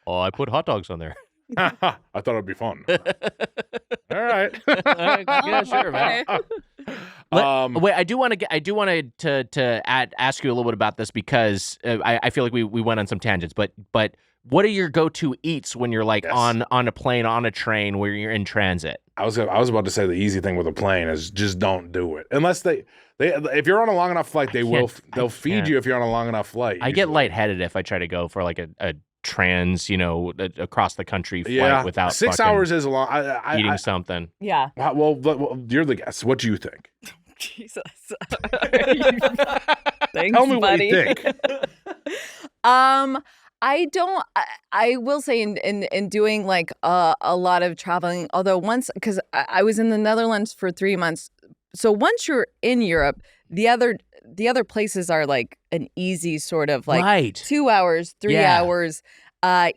Oh, I put hot dogs on there. I thought it'd be fun. All right. Yeah, sure, man. Wait, I do want to ask you a little bit about this because I feel like we went on some tangents. But what are your go-to eats when you're like on a plane, on a train, where you're in transit? I was about to say the easy thing with a plane is just don't do it unless they if you're on a long enough flight they'll feed you if you're on a long enough flight. I get lightheaded if I try to go for like a trans, across the country flight without 6 hours is a long. Eating something. Yeah. Well, you're the guest. What do you think? Jesus. Thanks, tell me buddy. What you think. I will say in doing like a lot of traveling, although once, because I was in the Netherlands for 3 months. So once you're in Europe, the other places are like an easy sort of like 2 hours, 3 hours,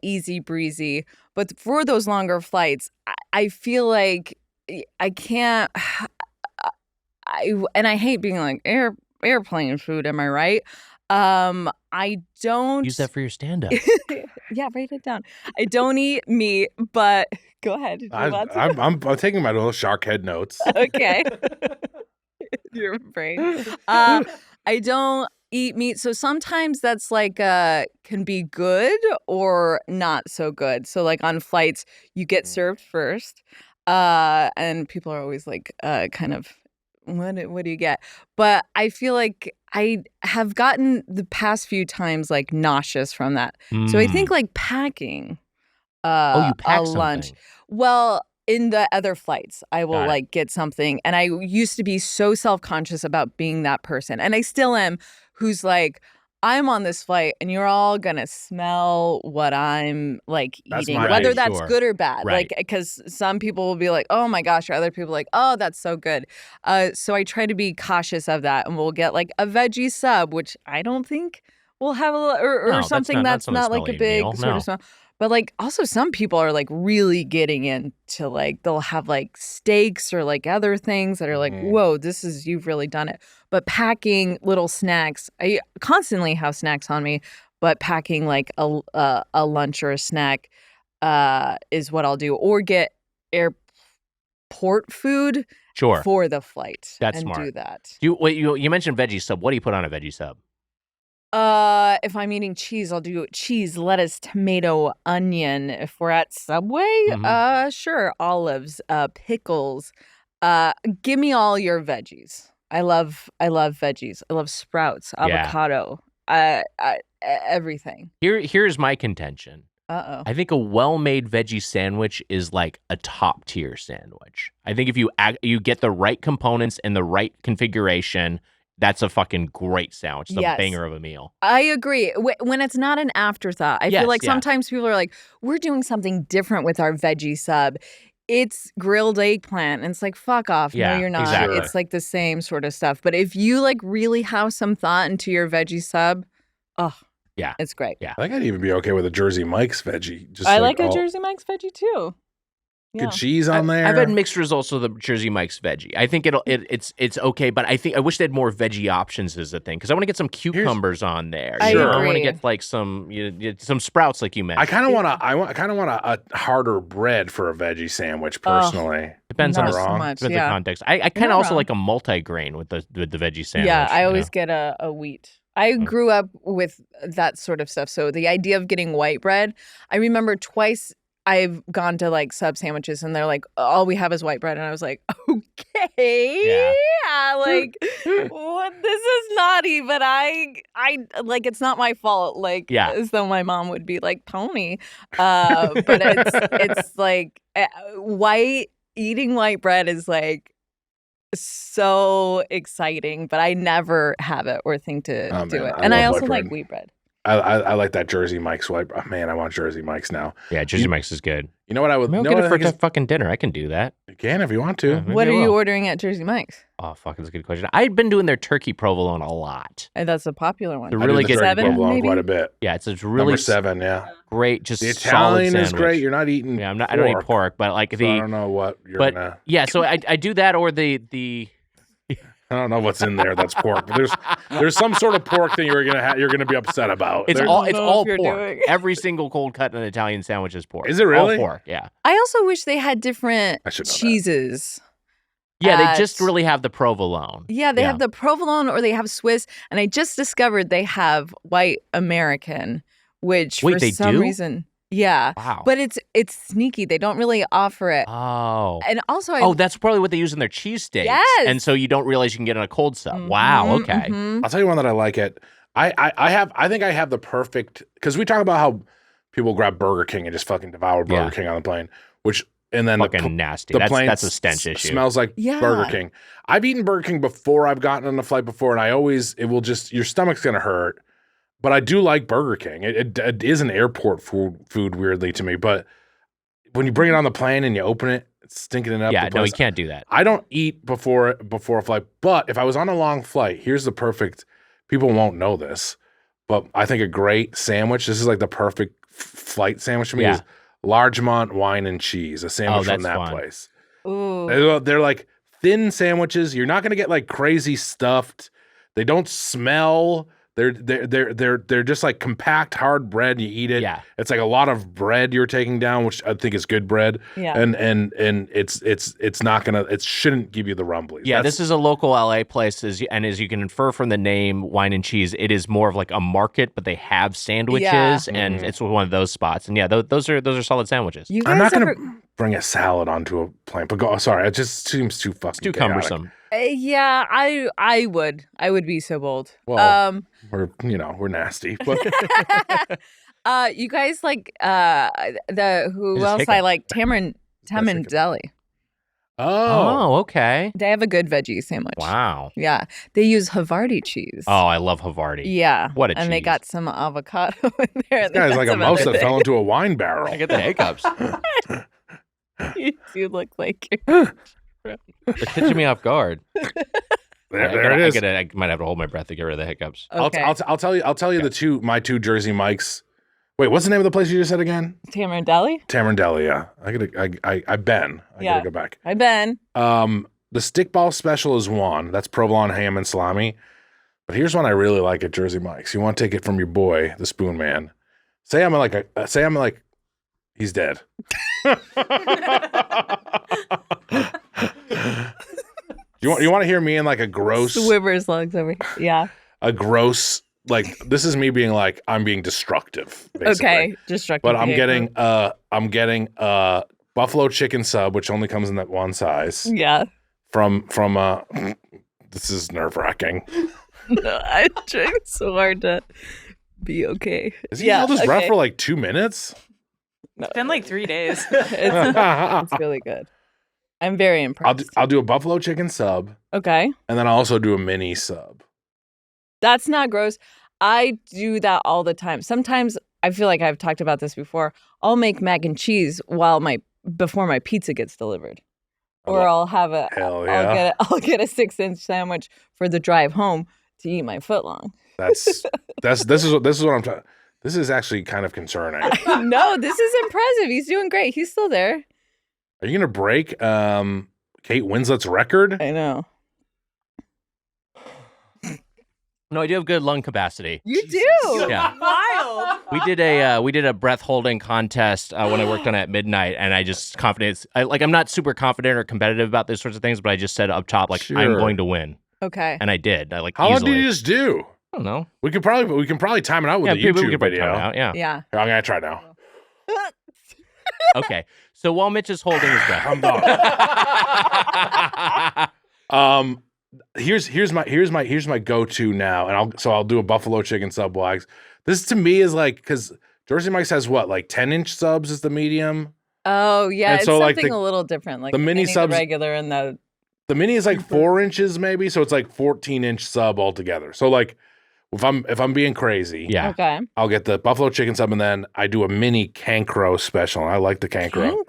easy breezy. But for those longer flights, I feel like I can't. I hate being like airplane food. Am I right? I don't use that for your stand-up. Yeah, write it down. I don't eat meat, but go ahead. I'm taking my little Sharkhead notes. Okay. Your brain. I don't eat meat, so sometimes that's like can be good or not so good. So like on flights, you get served first, and people are always like kind of. What do you get? But I feel like I have gotten the past few times like nauseous from that. So I think like packing you pack a lunch. Something. Well, in the other flights, I will like get something. And I used to be so self-conscious about being that person. And I still am, who's like, I'm on this flight and you're all going to smell what I'm like eating, whether that's good or bad. Right. Like, because some people will be like, oh my gosh, or other people like, oh, that's so good. So I try to be cautious of that, and we'll get like a veggie sub, which I don't think will have or something that's not like a big sort of smell. But like also some people are like really getting into like they'll have like steaks or like other things that are like, whoa, you've really done it. But packing little snacks, I constantly have snacks on me, but packing like a lunch or a snack is what I'll do, or get airport food for the flight. That's and smart. do that. You mentioned veggie sub. What do you put on a veggie sub? If I'm eating cheese, I'll do cheese, lettuce, tomato, onion. If we're at Subway, sure, olives, pickles. Give me all your veggies. I love veggies. I love sprouts, avocado, everything. Here's my contention. Uh-oh. I think a well-made veggie sandwich is like a top-tier sandwich. I think if you get the right components and the right configuration, that's a fucking great sandwich. It's a banger of a meal. I agree. When it's not an afterthought. I feel like sometimes people are like, we're doing something different with our veggie sub. It's grilled eggplant. And it's like, fuck off. Yeah, no, you're not. Exactly. It's like the same sort of stuff. But if you like really have some thought into your veggie sub, yeah, it's great. Yeah. I think I'd even be okay with a Jersey Mike's veggie. Just I like a Jersey Mike's veggie too. Good cheese on there. I've had mixed results with the Jersey Mike's veggie. I think it's okay, but I wish they had more veggie options as a thing, because I want to get some cucumbers on there. I agree. I want to get like some sprouts, like you mentioned. I kind of want a harder bread for a veggie sandwich personally. Depends on the context. I kind of also like a multi-grain with the veggie sandwich. Yeah, I always get a wheat. I grew up with that sort of stuff. So the idea of getting white bread, I remember twice I've gone to like sub sandwiches and they're like, all we have is white bread. And I was like, okay, like, what? This is naughty, but I like, it's not my fault. Like, as though my mom would be like, Toni. But it's like eating white bread is like so exciting, but I never have it or think to do it. And I also like wheat bread. I like that Jersey Mike's white. Oh, man, I want Jersey Mike's now. Yeah, Jersey Mike's is good. You know what I would? I'll get it for fucking dinner. I can do that. You can if you want to. What are you ordering at Jersey Mike's? Oh, fuck, that's a good question. I've been doing their turkey provolone a lot. And that's a popular one. They're really good. Provolone quite a bit. Yeah, it's really number 7. Yeah, great. Just the Italian solid is great. You're not eating. Yeah, I don't eat pork, but like I don't know what you're gonna. Yeah, so I do that or the. I don't know what's in there that's pork, but there's some sort of pork thing you're gonna be upset about. It's all pork. Every single cold cut in an Italian sandwich is pork. Is it really? All pork, yeah. I also wish they had different cheeses. Yeah, they just really have the provolone. Yeah, they have the provolone or they have Swiss, and I just discovered they have white American, which for some reason. Yeah. Wow. But it's sneaky. They don't really offer it. Oh. And also that's probably what they use in their cheesesteaks. Yes. And so you don't realize you can get in a cold sub. Wow, okay. I'll tell you one that I like it. I think I have the perfect, because we talk about how people grab Burger King and just fucking devour Burger King on the plane, and then fucking nasty. That's a stench issue. Smells like Burger King. I've eaten Burger King before. I've gotten on a flight before, and your stomach's gonna hurt. But I do like Burger King. It is an airport food weirdly to me. But when you bring it on the plane and you open it, it's stinking it up. Yeah, no, you can't do that. I don't eat before a flight. But if I was on a long flight, here's the perfect. People won't know this, but I think a great sandwich. This is like the perfect flight sandwich for me. Is Largemont wine and cheese. A sandwich from that place. Ooh. They're like thin sandwiches. You're not gonna get like crazy stuffed. They don't smell. They're just like compact, hard bread. You eat it. Yeah. It's like a lot of bread you're taking down, which I think is good bread. Yeah. And it's not gonna. It shouldn't give you the rumblies. Yeah, this is a local LA place, as you can infer from the name Wine and Cheese, it is more of like a market, but they have sandwiches, and it's one of those spots. And yeah, those are solid sandwiches. I'm not gonna bring a salad onto a plane, but sorry, it just seems too fucking. It's too chaotic. cumbersome. Yeah, I would be so bold. Well, we're nasty. But you guys like who else I like? Tamarind Deli. Oh, okay. They have a good veggie sandwich. Wow. Yeah, they use Havarti cheese. Oh, I love Havarti. Yeah, what a cheese. And they got some avocado in there. This guy's like a mouse that fell into a wine barrel. I get the hiccups. You do look like They're catching me off guard. There it is. I might have to hold my breath to get rid of the hiccups. Okay. I'll tell you my two Jersey Mike's. Wait, what's the name of the place you just said again? Tamarind Deli. Tamarind Deli, yeah. I've been. I gotta go back. I've been. The stickball special is one. That's provolone ham and salami. But here's one I really like at Jersey Mike's. You want to take it from your boy, the Spoon Man. Say I'm like, he's dead. You want to hear me in like a gross Swivers lugs over here. Yeah. A gross, like, this is me being like, I'm being destructive, basically. Okay, destructive. But I'm getting buffalo chicken sub, which only comes in that one size. Yeah. From this is nerve-wracking. No, I'm trying so hard to be okay. Is he held his breath for like 2 minutes? No. It's been like 3 days. It's really good. I'm very impressed. I'll do a buffalo chicken sub. Okay. And then I'll also do a mini sub. That's not gross. I do that all the time. Sometimes I feel like I've talked about this before. I'll make mac and cheese before my pizza gets delivered. Or I'll have I'll get a 6-inch sandwich for the drive home to eat my footlong. This is what I'm trying. This is actually kind of concerning. No, this is impressive. He's doing great. He's still there. Are you gonna break Kate Winslet's record? I know. No, I do have good lung capacity. You do? Yeah. Wild. We did a breath holding contest when I worked on it at midnight, and I just I'm not super confident or competitive about those sorts of things, but I just said up top I'm going to win. Okay. And I did. How long did you just do? I don't know. We can probably time it out with a YouTube video. Out, yeah. Yeah. Here, I'm gonna try now. Okay. So while Mitch is holding his breath, I'm done. Here's my go-to now, and I'll do a buffalo chicken sub wags. This to me is like, because Jersey Mike's has what, like 10-inch subs is the medium. Oh yeah, and it's so, something a little different. Like the mini subs, the regular, and the mini is like 4 inches maybe, so it's like 14-inch sub altogether. So like, if I'm being crazy, yeah, okay, I'll get the buffalo chicken sub, and then I do a mini cancro special. And I like the cancro.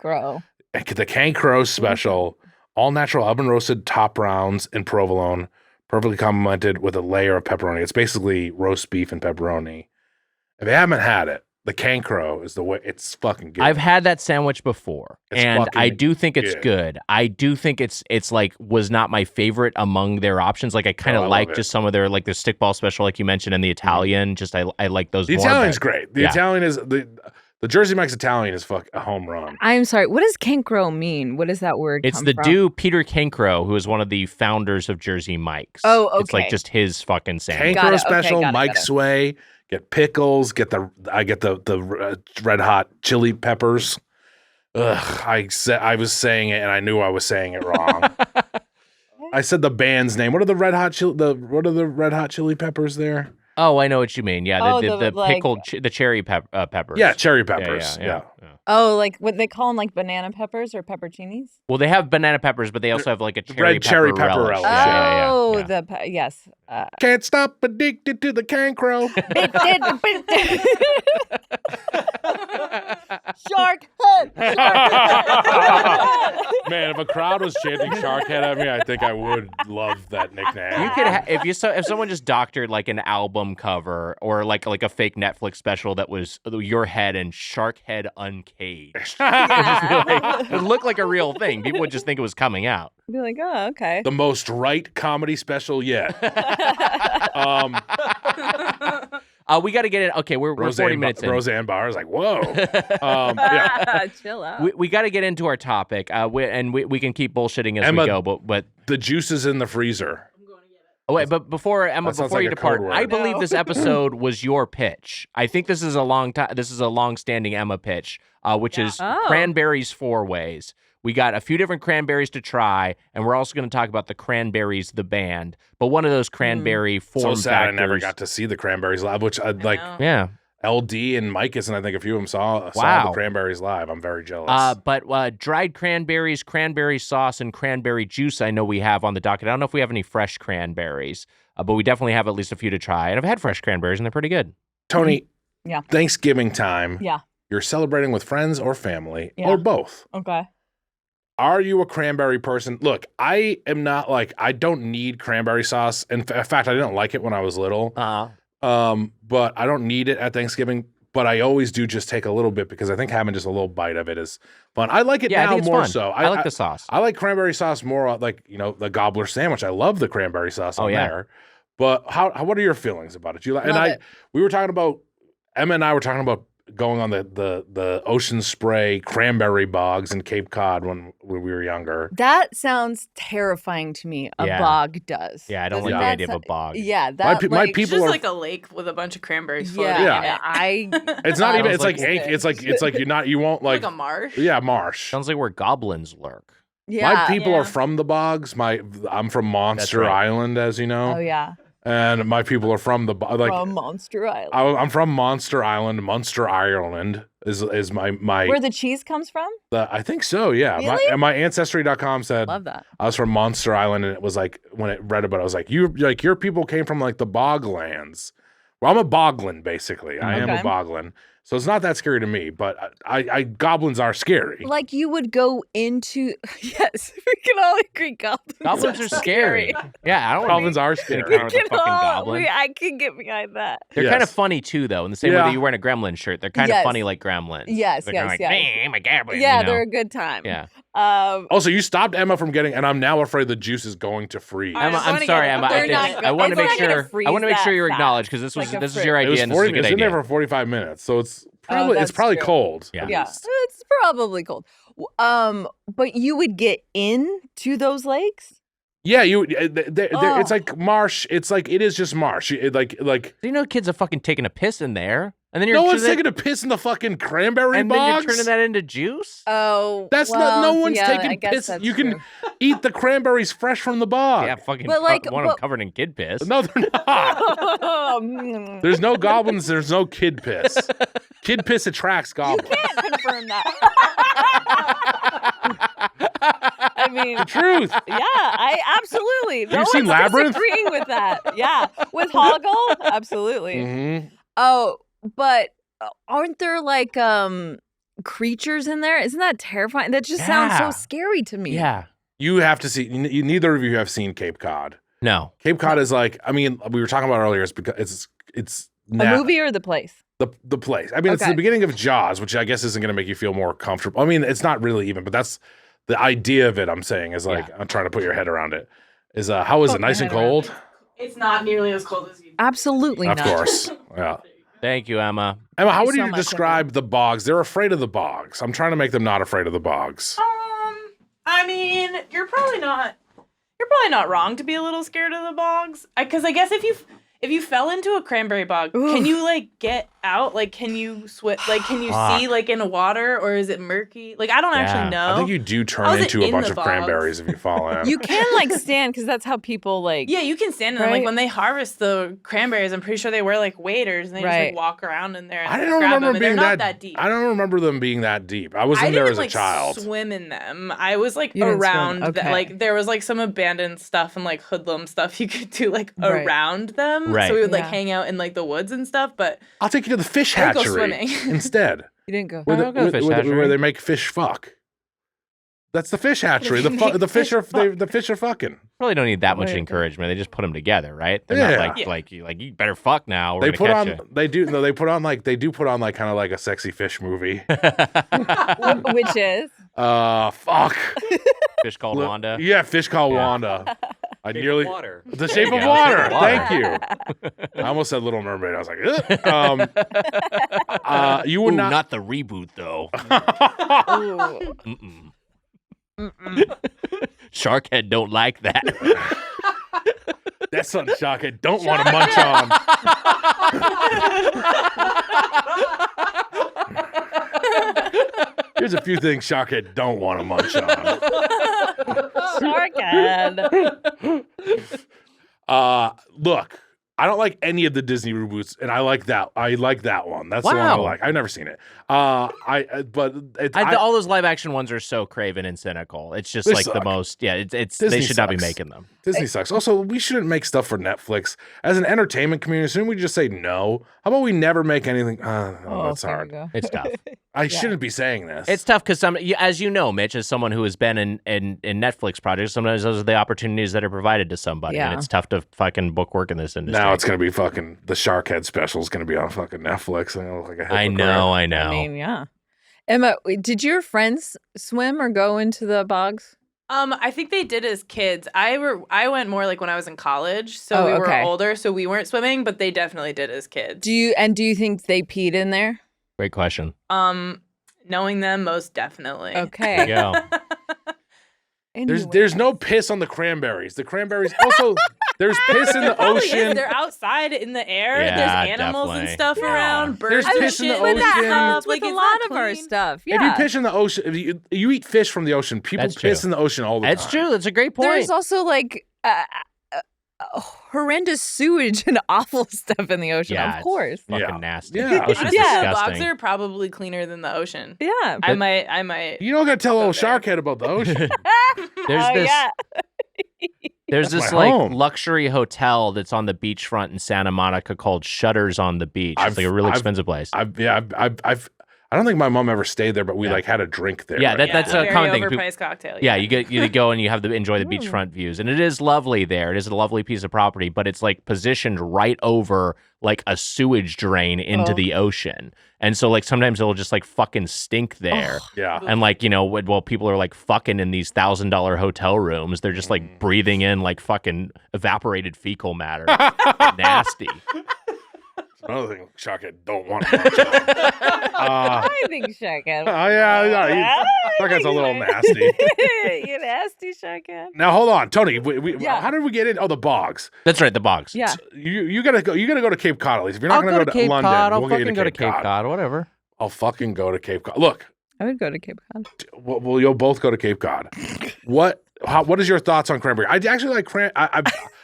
The cancro special. All natural oven roasted top rounds in provolone, perfectly complemented with a layer of pepperoni. It's basically roast beef and pepperoni. If you haven't had it, the cancro is the way. It's fucking good. I've had that sandwich before, and I do think it's good. I do think it's like was not my favorite among their options. Like I kind of like just some of their like their stickball special, like you mentioned, and the Italian. Just I like those. The Italian's great. The Italian is the Jersey Mike's Italian is a home run. I'm sorry. What does cancro mean? What does that word It's come the from? dude Peter Cancro, who is one of the founders of Jersey Mike's. Oh, okay. It's like just his fucking sandwich. Cancro special, Mike Sway. Get pickles. I get the red hot chili peppers. Ugh, I was saying it and I knew I was saying it wrong. I said the band's name. What are the red hot chili peppers there? Oh, I know what you mean. Yeah, the pickled the cherry peppers. Yeah, cherry peppers. Yeah. Oh, like what they call them, like banana peppers or pepperoncinis? Well, they have banana peppers, but they also have like a cherry pepper relish. Oh, yes. Can't stop addicted to the cancro. Shark head. Man, if a crowd was chanting shark head at me, I think I would love that nickname. You could if someone just doctored like an album cover or like a fake Netflix special that was your head and shark head uncaged. It looked like a real thing. People would just think it was coming out. Be like, oh, okay. The most right comedy special yet. We got to get it. Okay, we're 40 minutes in. Roseanne Barr is like, whoa. Chill out. We got to get into our topic, and we can keep bullshitting as we go. But the juice is in the freezer. Oh wait, but before Emma, before you depart, I believe this episode was your pitch. I think this is a long-standing Emma pitch, which is Cranberries 4 ways. We got a few different cranberries to try, and we're also going to talk about the Cranberries, the band. But one of those cranberry form factors. So sad I never got to see the Cranberries live, which I'd like. Yeah. LD and Micus, and I think a few of them saw the Cranberries live. I'm very jealous. But dried cranberries, cranberry sauce, and cranberry juice I know we have on the docket. I don't know if we have any fresh cranberries, but we definitely have at least a few to try. And I've had fresh cranberries, and they're pretty good. Toni, yeah. Thanksgiving time. Yeah. You're celebrating with friends or family, or both. Okay. Are you a cranberry person? Look, I am not I don't need cranberry sauce. In fact, I didn't like it when I was little. But I don't need it at Thanksgiving. But I always do just take a little bit because I think having just a little bite of it is fun. I like it now I think it's more fun. so. I like the sauce. I like cranberry sauce more like, the gobbler sandwich. I love the cranberry sauce on there. But what are your feelings about it? Love it. We were talking about, Emma and I were talking about going on the Ocean Spray cranberry bogs in Cape Cod when we were younger. That sounds terrifying to me. A bog does. Yeah, I don't like Doesn't the that idea of a bog. Yeah, My that my It's people just are. like a lake with a bunch of cranberries floating. yeah, in it. It's not even. Sounds It's like like- it's like you're not. You won't like like. a marsh. Yeah, marsh. Sounds like where goblins lurk. yeah. My people Yeah. are from the bogs. I'm from Monster right. Island, as you know, Oh yeah, and my people are from the like. from Monster Island, I'm from Monster Island. Munster, Ireland is my where the cheese comes from. I think so. Yeah. Really? My ancestry.com said Love that. I was from Monster Island, and it was like when it read about it, I was like, your people came from like the boglands. Well, I'm a boglin basically. I am a Okay. boglin, so it's not that scary to me. But I goblins are scary. Like you would go into yes, we can all agree Goblins are scary. Yeah, I don't Goblins are want to scary. encounter the fucking goblin. I can get behind that. They're kind of Yes. funny too, though. In the same way Yeah. that you're wearing a gremlin shirt, they're kind of Yes. funny like gremlins. Yes, they're yes, kinda like, yes. "Hey, I'm a goblin." Yeah, you know? they're a good time. Yeah. Also, you stopped Emma from getting, and I'm now afraid the juice is going to freeze. I Emma, just I'm wanna sorry, get- Emma. They're not I want to it's make not gonna sure. freeze I want to make sure that you're fast. acknowledged because this Like a is your It idea was and this 40. is a It's good been there idea. for 45 minutes, so it's probably that's probably true. cold. Yeah. at Yeah, least. it's probably cold. But you would get into those lakes? Yeah, it's Oh. like marsh. It's like it is just marsh. Like Do you know kids are fucking taking a piss in there, and then you're no one's turning taking a piss in the fucking cranberry and then you're bogs. turning that into juice. Oh, That's well, not. No one's yeah, I taking guess piss. that's You can true. eat the cranberries fresh from the bog. Yeah, fucking But, like, one of them but- covered in kid piss. No, they're not. There's no goblins. There's no kid piss. Kid piss attracts You goblins. can't confirm that. I mean, Truth. yeah, I absolutely. No you seen one's Labyrinth? disagreeing with that. Yeah, with Hoggle, absolutely. Mhm. Oh, but aren't there like creatures in there? Isn't that terrifying? That just sounds Yeah. so scary to me. Yeah. You have to see. Neither of you have seen Cape Cod. No. Cape Cod is like. I mean, we were talking about earlier. It's because it's A movie or the place? the place. I mean, it's Okay. the beginning of Jaws, which I guess isn't going to make you feel more comfortable. I mean, it's not really even, but that's the idea of it. I'm saying is like I'm trying to put your head around it. Is how is Put it? my Nice and head around cold? It's not nearly as cold as you. Absolutely Of not. course. Yeah. Thank you, Emma. Emma, how would So you much, describe the bogs? They're afraid of the bogs. I'm trying to make them not afraid of the bogs. I mean, you're probably not wrong to be a little scared of the bogs. Because I guess if you fell into a cranberry bog, can Oof. you like get out? Like, can you Like, can you see like in the water, or is it murky? Like, I don't actually know. I think you do turn How's it into a in bunch the of bogs? cranberries if you fall in. You can like stand because that's how people like. Yeah, you can stand in them. Right. Like when they harvest the cranberries, I'm pretty sure they wear like waders and they just Right. like walk around in there. And I don't grab remember them, and being they're not that deep. I don't remember them being that deep. I was I in there didn't as a like child. swim in them. I was like You didn't swim, around them. okay. Like there was like some abandoned stuff and like hoodlum stuff you could do like Right. around them. Right. So we would like Yeah. hang out in like the woods and stuff. But I'll take you to the fish I go hatchery swimming. instead, You didn't go. where, I'll go to the fish hatchery. where they make fish fuck. That's the fish hatchery. They make The fish are fish fuck. the fish are fucking. Probably don't need that much Wait. encouragement. They just put them together, right? They're Yeah. not Yeah. like you better fuck now. They We're put gonna on. catch you. They do. No, they put on like kind of like a sexy fish movie. Which is Fuck. Fish called Wanda. Yeah, fish called Yeah. Wanda. I Shape of nearly water. the shape There of you go, water. Shape of Water. Thank you. I almost said Little Mermaid. I was like, you would Ooh, not. not the reboot though. ooh, Mm-mm. Sharkhead don't like that. That's something shocking. I don't want to munch on. Here's a few things Sharkhead don't want to munch on. Sharkhead. Look, I don't like any of the Disney reboots, and I like that. I like that one. That's the one I Wow. like. I've never seen it. But it's All those live action ones are so craven and cynical. It's just They like the suck. most. Yeah, it's Disney they should not be sucks. making them. Disney sucks. Also, we shouldn't make stuff for Netflix as an entertainment community. Shouldn't we just say no? How about we never make anything? That's there we hard. go. It's tough. I shouldn't be saying this. It's tough because as you know, Mitch, as someone who has been in Netflix projects, sometimes those are the opportunities that are provided to somebody, and Yeah. it's tough to fucking book work in this industry. now it's gonna be fucking the Sharkhead special is gonna be on fucking Netflix. And I look like a I hypocrite. know. I mean, yeah. Emma, did your friends swim or go into the bogs? I think they did as kids. I went more like when I was in college, so we were older, so we weren't swimming, but they definitely did as kids. Do you think they peed in there? Great question. Knowing them, most definitely. Okay. There you go. There's no piss on the cranberries. The cranberries also there's piss in the ocean. They're outside in the air. Yeah, There's animals definitely. and stuff around. Birds There's piss in the ocean. That happens Like, with a it's lot not of our clean. stuff. If Yeah. you piss in the ocean, if you eat fish from the ocean, people That's piss true. in the ocean all the That's time. true. That's a great point. There's also like horrendous sewage and awful stuff in the ocean. Yeah, Of course. Fucking Yeah. nasty. Yeah. Ocean's Honestly, Yeah. the disgusting. bogs are probably cleaner than the ocean. Yeah. I might. You don't got to tell old Go there. Sharkhead about the ocean. There's this. Yeah. There's That's this my like home. luxury hotel that's on the beachfront in Santa Monica called Shutters on the Beach. It's like a really expensive place. I don't think my mom ever stayed there, but we like had a drink there. Yeah, right? that's a a very common thing. overpriced cocktail. Yeah, you go and you have enjoy the beachfront views, and it is lovely there. It is a lovely piece of property, but it's like positioned right over like a sewage drain into the ocean, and so like sometimes it'll just like fucking stink there. Yeah. And like, you know, while people are like fucking in these $1,000 hotel rooms, they're just like breathing in like fucking evaporated fecal matter. Nasty. Another thing Sharkhead don't want to watch. I think Sharkhead. Oh yeah, Sharkhead's a little nasty. You nasty Sharkhead. Now hold on, Tony. Yeah. How did we get in? Oh, the bogs. That's right, the bogs. Yeah. You gotta go. You gotta go to Cape Cod at least. If you're not I'll gonna go to Cape London, Cod. I'll we'll get you fucking go to Cape Cod. Whatever. I'll fucking go to Cape Cod. Look, I would go to Cape Cod. well, you'll both go to Cape Cod. What is your thoughts on cranberry? I actually like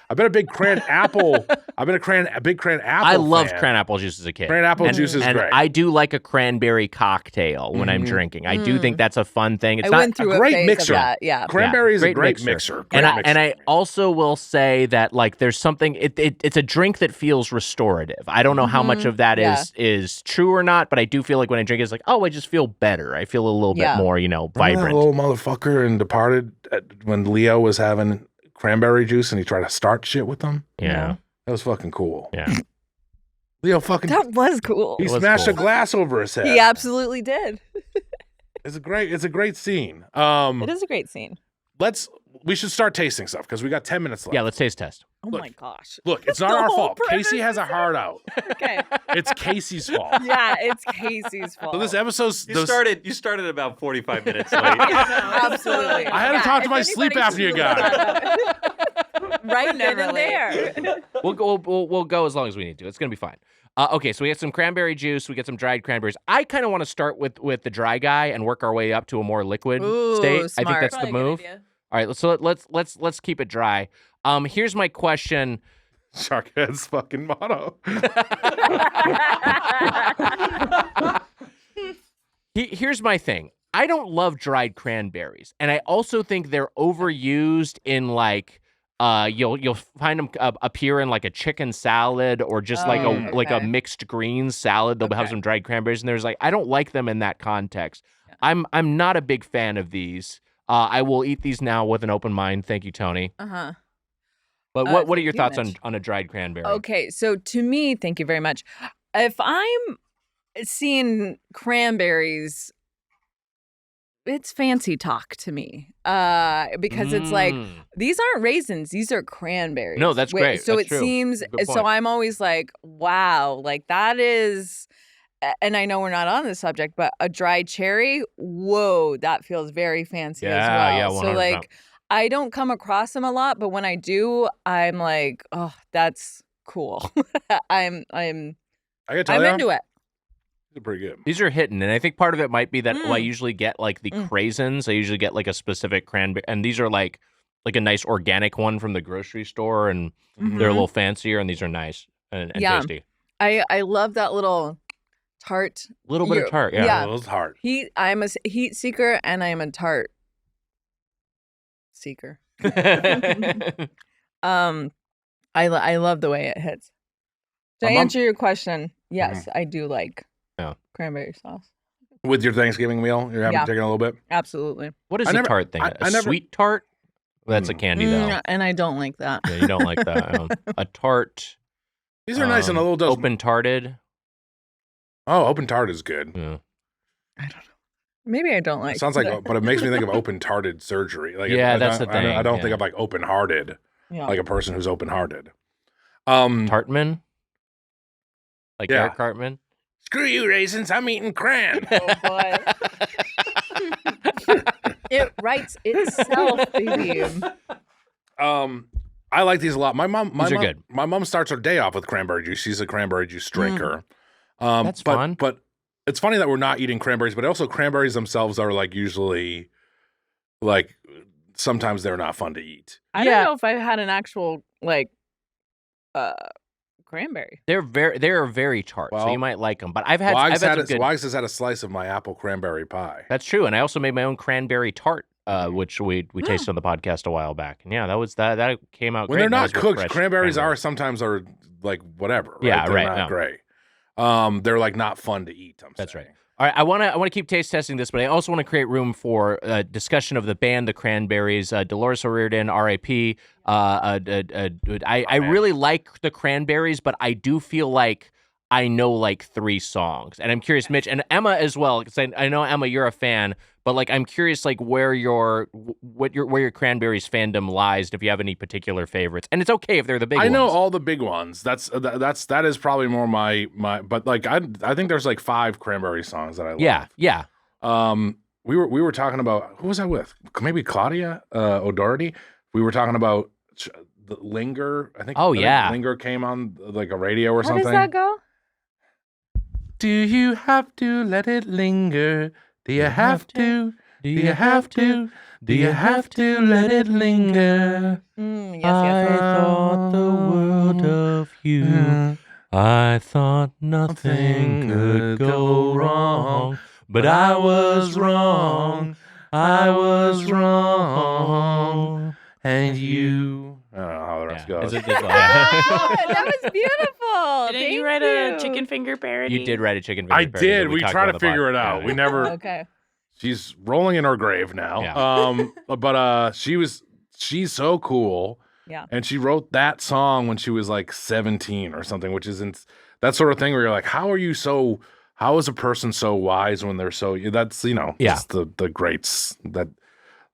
I've been a big cran apple. I've been a big cran apple. I loved fan. cran apple juice as a kid. Cran apple juice is and great. I do like a cranberry cocktail when I'm drinking. I do think that's a fun thing. It's I not went through a great phase mixer. Of that. Yeah. Cranberry is a great great mixer. mixer. And I also will say that like there's something it's a drink that feels restorative. I don't know how much of that is true or not, but I do feel like when I drink it, it's like, oh, I just feel better. I feel a little bit more, Remember vibrant. that little motherfucker in Departed when Leo was having cranberry juice and he tried to start shit with them. Yeah. That was fucking cool. Yeah. Leo fucking That was cool. he It was smashed cool. a glass over his head. He absolutely did. It's a great scene. It is a great scene. We should start tasting stuff because we got 10 minutes left. Yeah, let's taste test. Oh Look. my gosh. Look, it's not The our whole fault. premise Casey has a is heart out. Okay. It's Casey's fault. Yeah, it's Casey's fault. So this episode's You started about 45 minutes late. Absolutely. I had to talk to my sleep apnea guy. Right then Never and late. there. We'll go as long as we need to. It's gonna be fine. Okay, so we got some cranberry juice. We get some dried cranberries. I kind of want to start with the dry guy and work our way up to a more liquid Ooh, state. I think smart. that's the Probably a good move. idea. All right, so let's keep it dry. Here's my question. Sharkhead's fucking motto. Here's my thing. I don't love dried cranberries, and I also think they're overused in like you'll find them appear in like a chicken salad or just like a mixed greens salad. They'll have some dried cranberries, and there's like I don't like them in that context. Yeah. I'm not a big fan of these. I will eat these now with an open mind. Thank you, Tony. Uh-huh. But what are thank your you, thoughts Mitch. on a dried cranberry? Okay, so to me, thank you very much. If I'm seeing cranberries, it's fancy talk to me. Because it's like these aren't raisins, these are cranberries. No, that's great. So That's it true. seems Good so point. I'm always like, wow, like that is and I know we're not on this subject, but a dried cherry, whoa, that feels very fancy as well. Yeah, So 100%. like I don't come across them a lot, but when I do, I'm like, oh, that's cool. I'm I gotta tell you, into it. they're pretty good. These are hidden, and I think part of it might be that I usually get like the craisins. I usually get like a specific cranberry, and these are like a nice organic one from the grocery store, and they're a little fancier, and these are nice and tasty. I love that little tart. A little bit of tart, yeah. Oh, it was hard. I'm a heat seeker, and I am a tart seeker. I love the way it hits. To answer your question, yes, I do like cranberry sauce. With your Thanksgiving meal, you're having taken a little bit. Absolutely. What is I a never- tart thing? I A never- sweet tart? That's a candy though. And I don't like that. Yeah, you don't like that. A tart. These are nice in a little dose. Open tarted. Oh, open tart is good. Yeah. I don't know. Maybe I don't like. It sounds like, but it makes me think of open-hearted surgery. Like, Yeah, that's the thing. I don't think of like open-hearted, Yeah. like a person who's open-hearted. Tartman, like Yeah. Eric Cartman. Screw you, raisins! I'm eating cran. Oh boy. It writes itself, baby. I like these a lot. My mom good. My mom starts her day off with cranberry juice. She's a cranberry juice drinker. That's fun. But it's funny that we're not eating cranberries, but also cranberries themselves are like usually like sometimes they're not fun to eat. I don't know if I had an actual like cranberry. They're very tart, so you might like them. But I've had Wags Wags has had a slice of my apple cranberry pie. That's true, and I also made my own cranberry tart, which we tasted on the podcast a while back. And yeah, that came out when great. they're not cooked. Cranberries are sometimes like whatever. Right? Yeah, they're not great. They're like not fun to eat. That's right. All right, I want to keep taste testing this, but I also want to create room for a discussion of the band, the Cranberries. Dolores O'Riordan, R.I.P. I really like the Cranberries, but I do feel like I know like 3 songs, and I'm curious, Mitch and Emma as well, because I know Emma, you're a fan, but like I'm curious like where your Cranberries fandom lies, and if you have any particular favorites, and it's okay if they're the big ones. I know all the big ones. That is probably more my but like I think there's like 5 Cranberry songs that I love. Yeah. We were talking about, who was I with? Maybe Claudia O'Doherty. We were talking about the Linger. I think. Linger came on like a radio or something. How does that go? Do you have to let it linger? Do you have to? Do you have to? Do you have to let it linger? Yes. I thought the world of you. I thought nothing could go wrong, but I was wrong. I was wrong. And you. I don't know how the rest goes. That was beautiful. Didn't you write a chicken finger parody? You did write a chicken finger I parody. did. We tried to figure it out. We never. Okay. She's rolling in her grave now. Yeah. But she's so cool. Yeah. And she wrote that song when she was like 17 or something, which isn't that sort of thing where you're like, how is a person so wise when they're so, that's, it's the greats that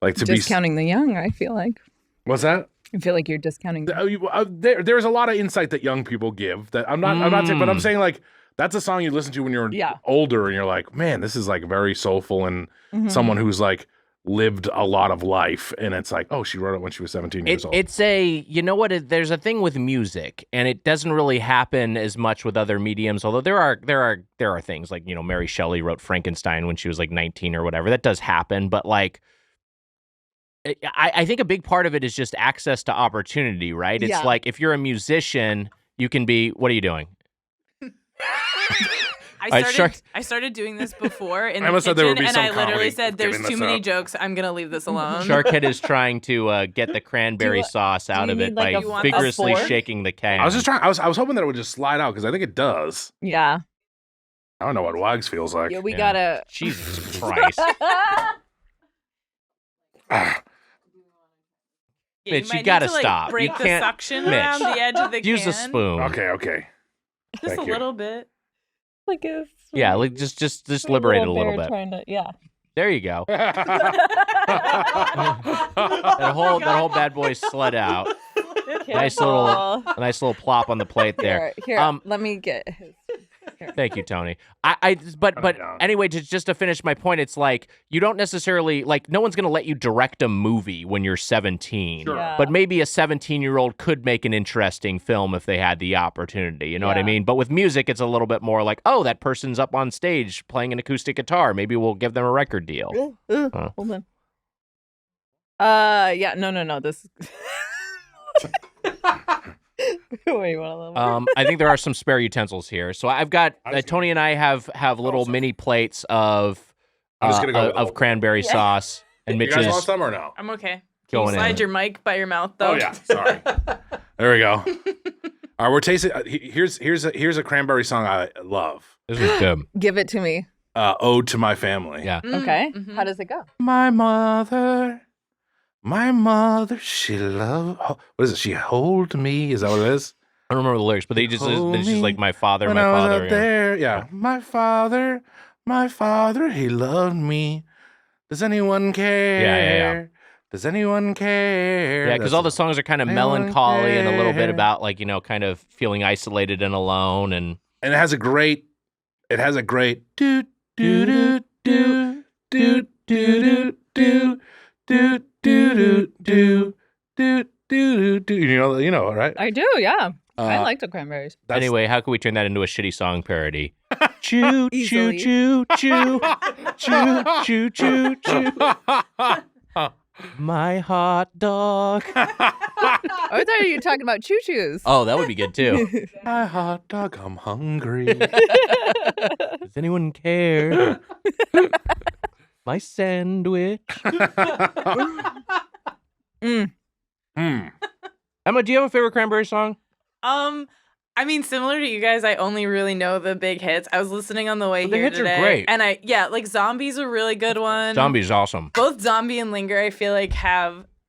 like to discounting the young, I feel like. What's that? I feel like you're discounting there's a lot of insight that young people give that I'm not saying, but I'm saying like, that's a song you listen to when you're older and you're like, man, this is like very soulful and someone who's like lived a lot of life. And it's like, oh, she wrote it when she was 17 years old. It's there's a thing with music, and it doesn't really happen as much with other mediums, although there are things like, Mary Shelley wrote Frankenstein when she was like 19 or whatever. That does happen, but like, I think a big part of it is just access to opportunity, right? It's like if you're a musician, you can be, what are you doing? I started doing this before in the kitchen, and I literally said, "There's too many jokes. I'm gonna leave this alone." Sharkhead is trying to get the cranberry sauce out of it by vigorously shaking the can. I was hoping that it would just slide out because I think it does. Yeah. I don't know what Wags feels like. Yeah, we gotta. Jesus Christ. Mitch, you gotta stop. Break you the can't, suction Mitch, around the edge of the can. use a spoon. Okay. Just Thank a you. little bit. Like a like just liberate it a little bit. There you go. that whole bad boy slid out. Nice little plop on the plate there. Here, let me get his. Here. Thank you, Tony. But anyway, just to finish my point, it's like you don't necessarily like no one's going to let you direct a movie when you're 17. Sure. Yeah. But maybe a 17-year-old could make an interesting film if they had the opportunity. You know what I mean? But with music, it's a little bit more like, oh, that person's up on stage playing an acoustic guitar. Maybe we'll give them a record deal. Hold on. Yeah, no. This. Wait, I think there are some spare utensils here. So I've got Tony and I have little mini plates of cranberry sauce, and Mitch you guys is want some or no? I'm okay. Can you slide your mic by your mouth though? Oh yeah, sorry. There we go. All right, we're tasting. Here's a cranberry song I love. This is good. Give it to me. Ode to My Family. Yeah. Okay. How does it go? My mother, she loved. What is it? She hold me. Is that what it is? I don't remember the lyrics, but it's just like my father, when my I was father. out there. Yeah. My father, My father, he loved me. Does anyone care? Yeah. Does anyone care? Yeah, because all the songs are kind of melancholy and a little bit about like, kind of feeling isolated and alone, and it has a great do do do do do do do do do do do. You know, right? I do, yeah. I like the Cranberries. Anyway, how can we turn that into a shitty song parody? Choo choo Easily. choo choo choo choo choo choo. My hot dog. I thought you were talking about choo-choos. Oh, that would be good too. My hot dog, I'm hungry. Does anyone care? My sandwich. Emma, do you have a favorite Cranberry song? I mean, similar to you guys, I only really know the big hits. I was listening on the way But the here hits are today. great. And like Zombie's a really good one. Zombie's awesome. Both Zombie and Linger, I feel like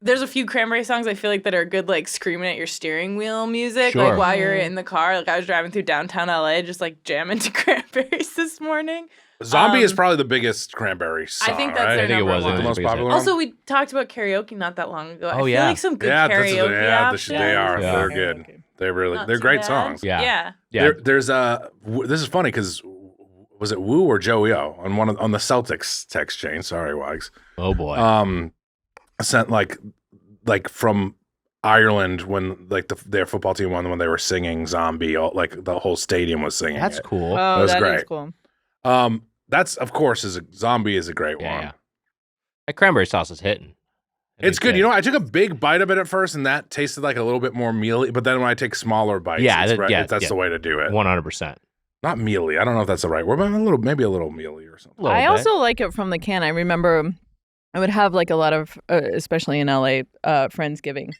there's a few Cranberry songs I feel like that are good, like screaming at your steering wheel music. Sure. Like while you're in the car. Like I was driving through downtown LA, just like jamming to Cranberries this morning. Zombie is probably the biggest Cranberry song, I think that's right? their I think it number was one. the most popular one. Also, we talked about karaoke not that long ago. I Oh, feel yeah. like some good Yeah, karaoke options. they are. Yeah. They're good. They're Not too great bad. songs. Yeah. There's this is funny because was it Woo or Joey O on the Celtics text chain? Sorry, Wags. Oh boy. Sent like from Ireland when like their football team won when they were singing Zombie. Like the whole stadium was singing. That's it. cool. Oh, was that is great. cool. That's of course Zombie is a great one. Yeah. That cranberry sauce is hitting. It's good. You know, I took a big bite of it at first, and that tasted like a little bit more mealy. But then when I take smaller bites, that's the way to do it. 100%. Not mealy. I don't know if that's the right word, but maybe a little mealy or something. I also like it from the can. I remember I would have like a lot of, especially in LA, Friendsgiving.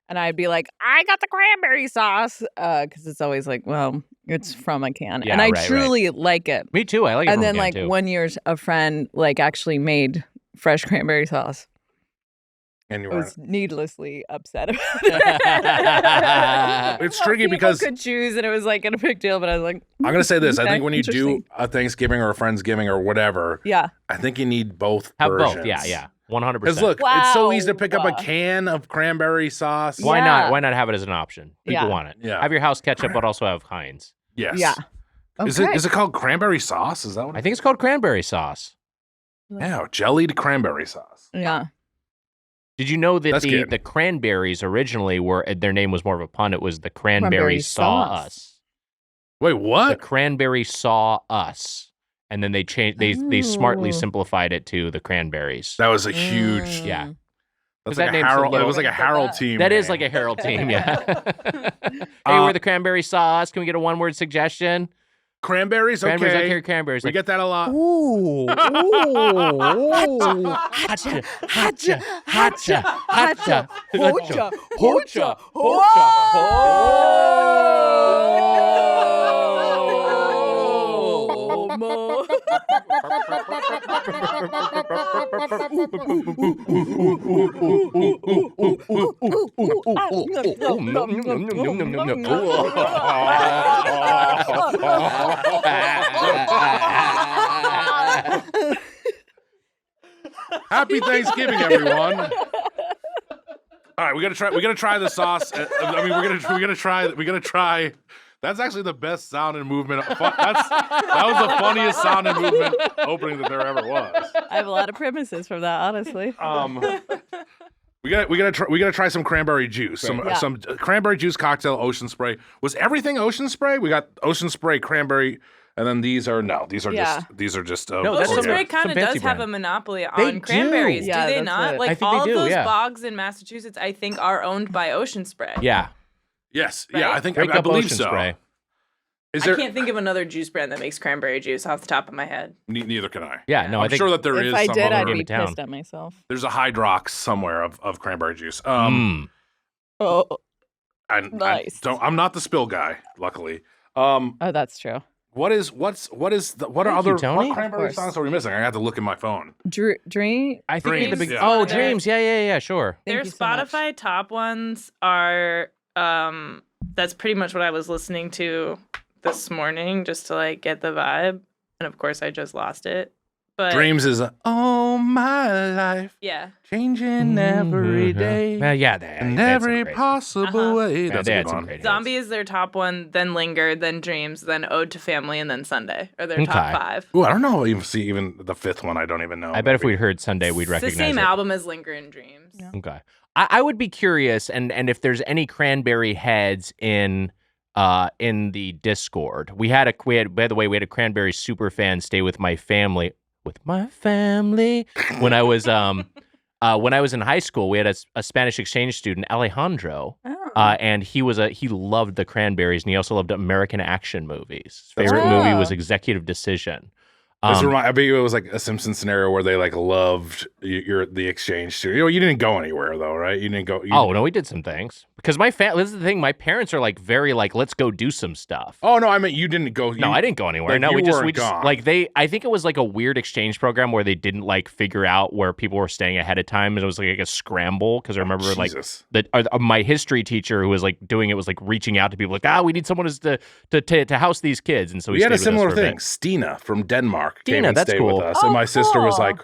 And I'd be like, I got the cranberry sauce. Because it's always like, well, it's from a can. Yeah, and I right. truly like it. Me too. I like it. And from then a can, like too. 1 year, a friend like actually made fresh cranberry sauce. And you I were was needlessly upset about it. It's tricky People because could choose, and it was like a big deal. But I was like, I'm gonna say this. I okay, think when you do interesting. a Thanksgiving or a Friendsgiving or whatever, Yeah. I think you need both Have versions. both. Yeah. 100%. Because look, it's so easy to Wow. pick up a can of cranberry sauce. Why Yeah. not? Why not have it as an option? People Yeah. want it. Yeah. Have your house ketchup, but also have Heinz. Yes. Yeah. Is Okay. it called cranberry sauce? Is that what? I think it's called cranberry sauce. Yeah, jellied cranberry sauce. Yeah. Did you know that That's good. the Cranberries originally were their name was more of a pun? It was the Cranberry Cranberry Saw sauce. Us. Wait, The what? Cranberry Saw Us, and then they changed. They smartly Oh. simplified it to the Cranberries. That was a huge. Yeah. That's that like a name's a Harold. It little- was like a Harold team. That is name. like a Herald team, yeah. Hey, we're the Cranberry Sauce. Can we get a one-word suggestion? Cranberries. Okay. Cranberries, okay, cranberries. We get that a lot. Ooh, hotcha, hotcha, hotcha, hotcha, hotcha, hotcha, Happy Thanksgiving, everyone. All right, we gotta try the sauce. I mean, we're gonna try. That's actually the best sound and movement. That was the funniest sound and movement opening that there ever was. I have a lot of premises from that, honestly. We gotta try some cranberry juice. Yeah. Some cranberry juice cocktail ocean spray. Was everything ocean spray? We got ocean spray, cranberry, and then these are Yeah. just No, that's Ocean okay. Spray kind Some of fancy does have brand. a monopoly They on do. cranberries, Yeah, do they that's not? it. Like I think all they of do, those yeah. bogs in Massachusetts, I think, are owned by Ocean Spray. Yeah, Yes. Right? Yeah, I think break I up believe ocean so. spray. Is I there? can't think of another juice brand that makes cranberry juice off the top of my head. Neither can I. Yeah, no, I I'm think sure that there is If I some did, other. I'd game be in town. pissed at myself. There's a Hydrox somewhere of cranberry juice. Oh, And Nice. I'm not the spill guy, luckily. that's true. What are Thank other you, Tony. what cranberry Of course. songs are we missing? I have to look in my phone. Dream. I think Dreams, the big. yeah. Oh, Their- dreams. Yeah. Sure. Thank Their you so much. Spotify top ones are that's pretty much what I was listening to this morning just to like get the vibe. and of course I just lost it. But Dreams is oh my life. yeah. Changing every day. Well, yeah, In every possible way. Yeah, That's they a had good some one. great hits. Zombie is their top one, then Linger, then Dreams, then Ode to Family, and then Sunday are their top Okay. 5. Ooh, I don't know. Even the fifth one, I don't even know. I bet if Maybe. we'd heard Sunday, we'd It's recognize the same it. album as Linger and Dreams. Yeah. Okay. I would be curious, and if there's any Cranberry heads in the Discord. By the way, we had a Cranberry super fan stay with my family. When I was in high school, we had a Spanish exchange student, Alejandro, and he loved the Cranberries, and he also loved American action movies. His favorite movie was Executive Decision. I bet you it was like a Simpsons scenario where they like loved the exchange student. You didn't go anywhere though, right? You didn't go. No, we did some things because this is the thing. My parents are like very like, let's go do some stuff. Oh no, I mean you didn't go. No, I didn't go anywhere. Like, No, we just gone. like I think it was like a weird exchange program where they didn't like figure out where people were staying ahead of time, and it was like a scramble because I remember Jesus. my history teacher who was like doing it was like reaching out to people like we need someone to house these kids, and so we had a stayed with us similar for a thing. bit. Stina from Denmark came Stina, and that's stayed cool. with us, and my sister was cool. like,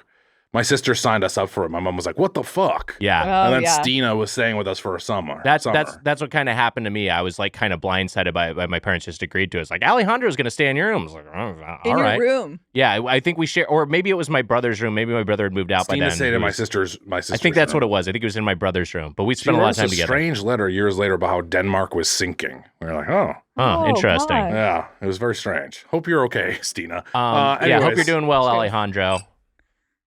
my sister signed us up for it. My mom was like, "What the fuck?" Yeah. And then yeah. Stina was staying with us for a summer. That's what kind of happened to me. I was like kind of blindsided by my parents just agreed to it. It's like Alejandro's going to stay in your room. I was like, all In right. your room. Yeah, I think we share, or maybe it was my brother's room. Maybe my brother had moved out Stina by then. stayed in He my was- sister's. I think that's what it was. I think it was in my brother's room. But we She spent a lot of wrote time us together. strange letter years later about how Denmark was sinking. We were like, oh, Oh, interesting. God. yeah, it was very strange. Hope you're okay, Stina. Yeah, hope anyways, you're doing well, Cheers. Alejandro.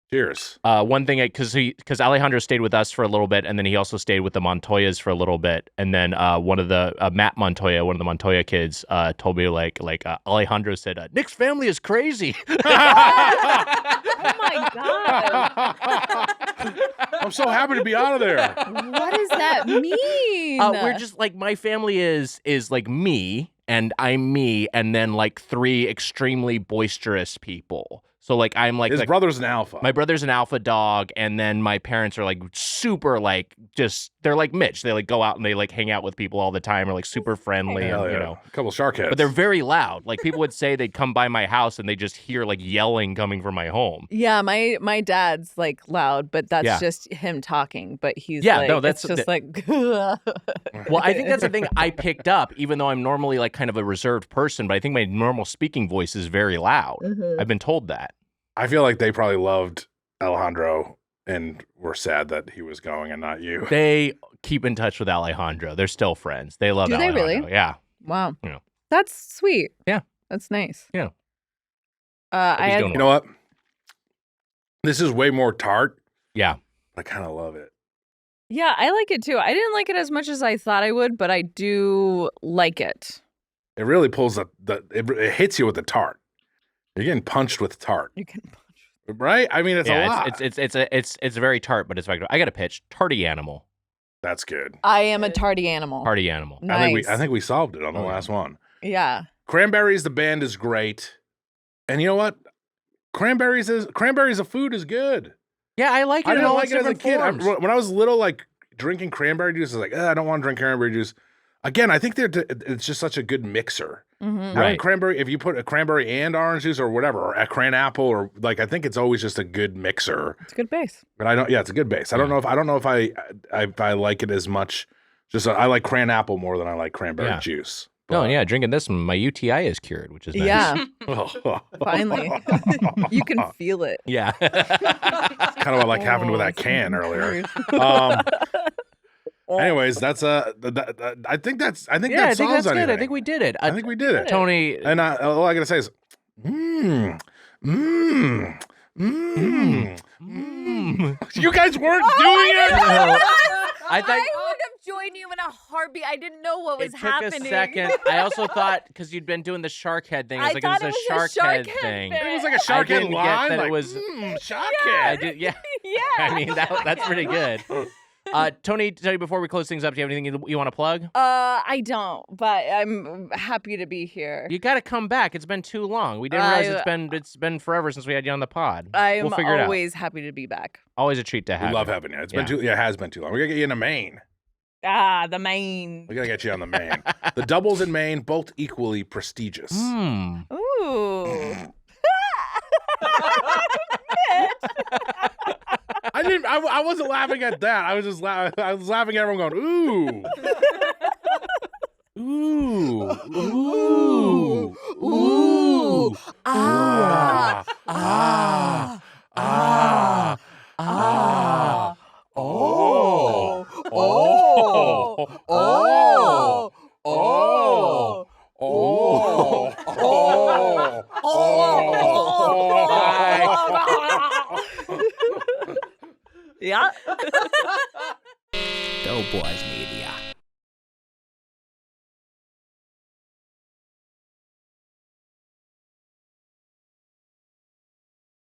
Cheers. One thing, because Alejandro stayed with us for a little bit, and then he also stayed with the Montoyas for a little bit, and then one of the Matt Montoya, one of the Montoya kids, told me like Alejandro said, Nick's family is crazy. Oh my God. I'm so happy to be out of there. What does that mean? We're just like my family is like me, and I'm me, and then like 3 extremely boisterous people. So like I'm like His brother's an alpha. my brother's an alpha dog, and then my parents are like super like they're like Mitch. They like go out and they like hang out with people all the time, or like super friendly, Hell and yeah. you know. A couple shark heads. But they're very loud. Like people would say they'd come by my house and they just hear like yelling coming from my home. Yeah, my dad's like loud, but that's Yeah. just him talking. But he's Yeah, like, no, that's- it's just like. Well, I think that's the thing I picked up, even though I'm normally like kind of a reserved person, but I think my normal speaking voice is very loud. Mhm. I've been told that. I feel like they probably loved Alejandro and were sad that he was going and not you. They keep in touch with Alejandro. They're still friends. They love Do they Alejandro. really? Yeah. Wow, Yeah. that's sweet. Yeah. That's nice. Yeah. I he's had doing You know what? This is way more tart. Yeah. I kind of love it. Yeah, I like it too. I didn't like it as much as I thought I would, but I do like it. It really pulls it hits you with the tart. You're getting punched with tart, You can. right? I mean, it's a lot. It's very tart, but it's effective. I got a pitch. Tardy animal. That's good. I am a tardy animal. Party animal. Nice. I think we solved it on the Oh, yeah. last one. Yeah. Cranberries, the band is great, and you know what? Cranberries a food is good. Yeah, I like it. I in didn't all like its it as a different kid. forms. When I was little, like drinking cranberry juice, I was like, I don't want to drink cranberry juice. Again, I think it's just such a good mixer. Mm-hmm. Having Right. cranberry, if you put a cranberry and orange juice or whatever, or a cran apple, or like, I think it's always just a good mixer. It's a good base. But it's a good base. I don't know if I like it as much. I like cran apple more than I like cranberry Yeah. juice. No, yeah, drinking this, my UTI is cured, which is nice. Yeah. But- Finally. You can feel it. Yeah. kind of what like happened with that can earlier. Anyways, that's I think that solves that's good. anything. I think we did it. I think we did it. Tony. And all I gotta say is, You guys weren't doing it. No. I I thought would have joined you in a heartbeat. I didn't know what was it took happening. a second. I also thought because you'd been doing the shark head thing, I was I like, thought it was it a was a shark shark head head thing. thing. It was like a shark head didn't get line. that it Like, was- shark Yeah. I head. did, yeah. Yeah. I mean that's pretty good. Tony, to tell you before we close things up, do you have anything you want to plug? I don't, but I'm happy to be here. You got to come back. It's been too long. We didn't realize it's been forever since we had you on the pod. I'm we'll figure it out. always happy to be back. Always a treat to have. We love you. having you. It has been too long. We gotta get you in the Maine. The Maine. We gotta get you on the Maine. The doubles in Maine, both equally prestigious. Hmm. Ooh. I wasn't laughing at that. I was just I was laughing at everyone going, ooh. Ooh. Ooh. Ooh. Ah. Ah. Ah. Ah. Oh. Oh. Oh. Oh. Oh. Oh. Yeah. Doughboys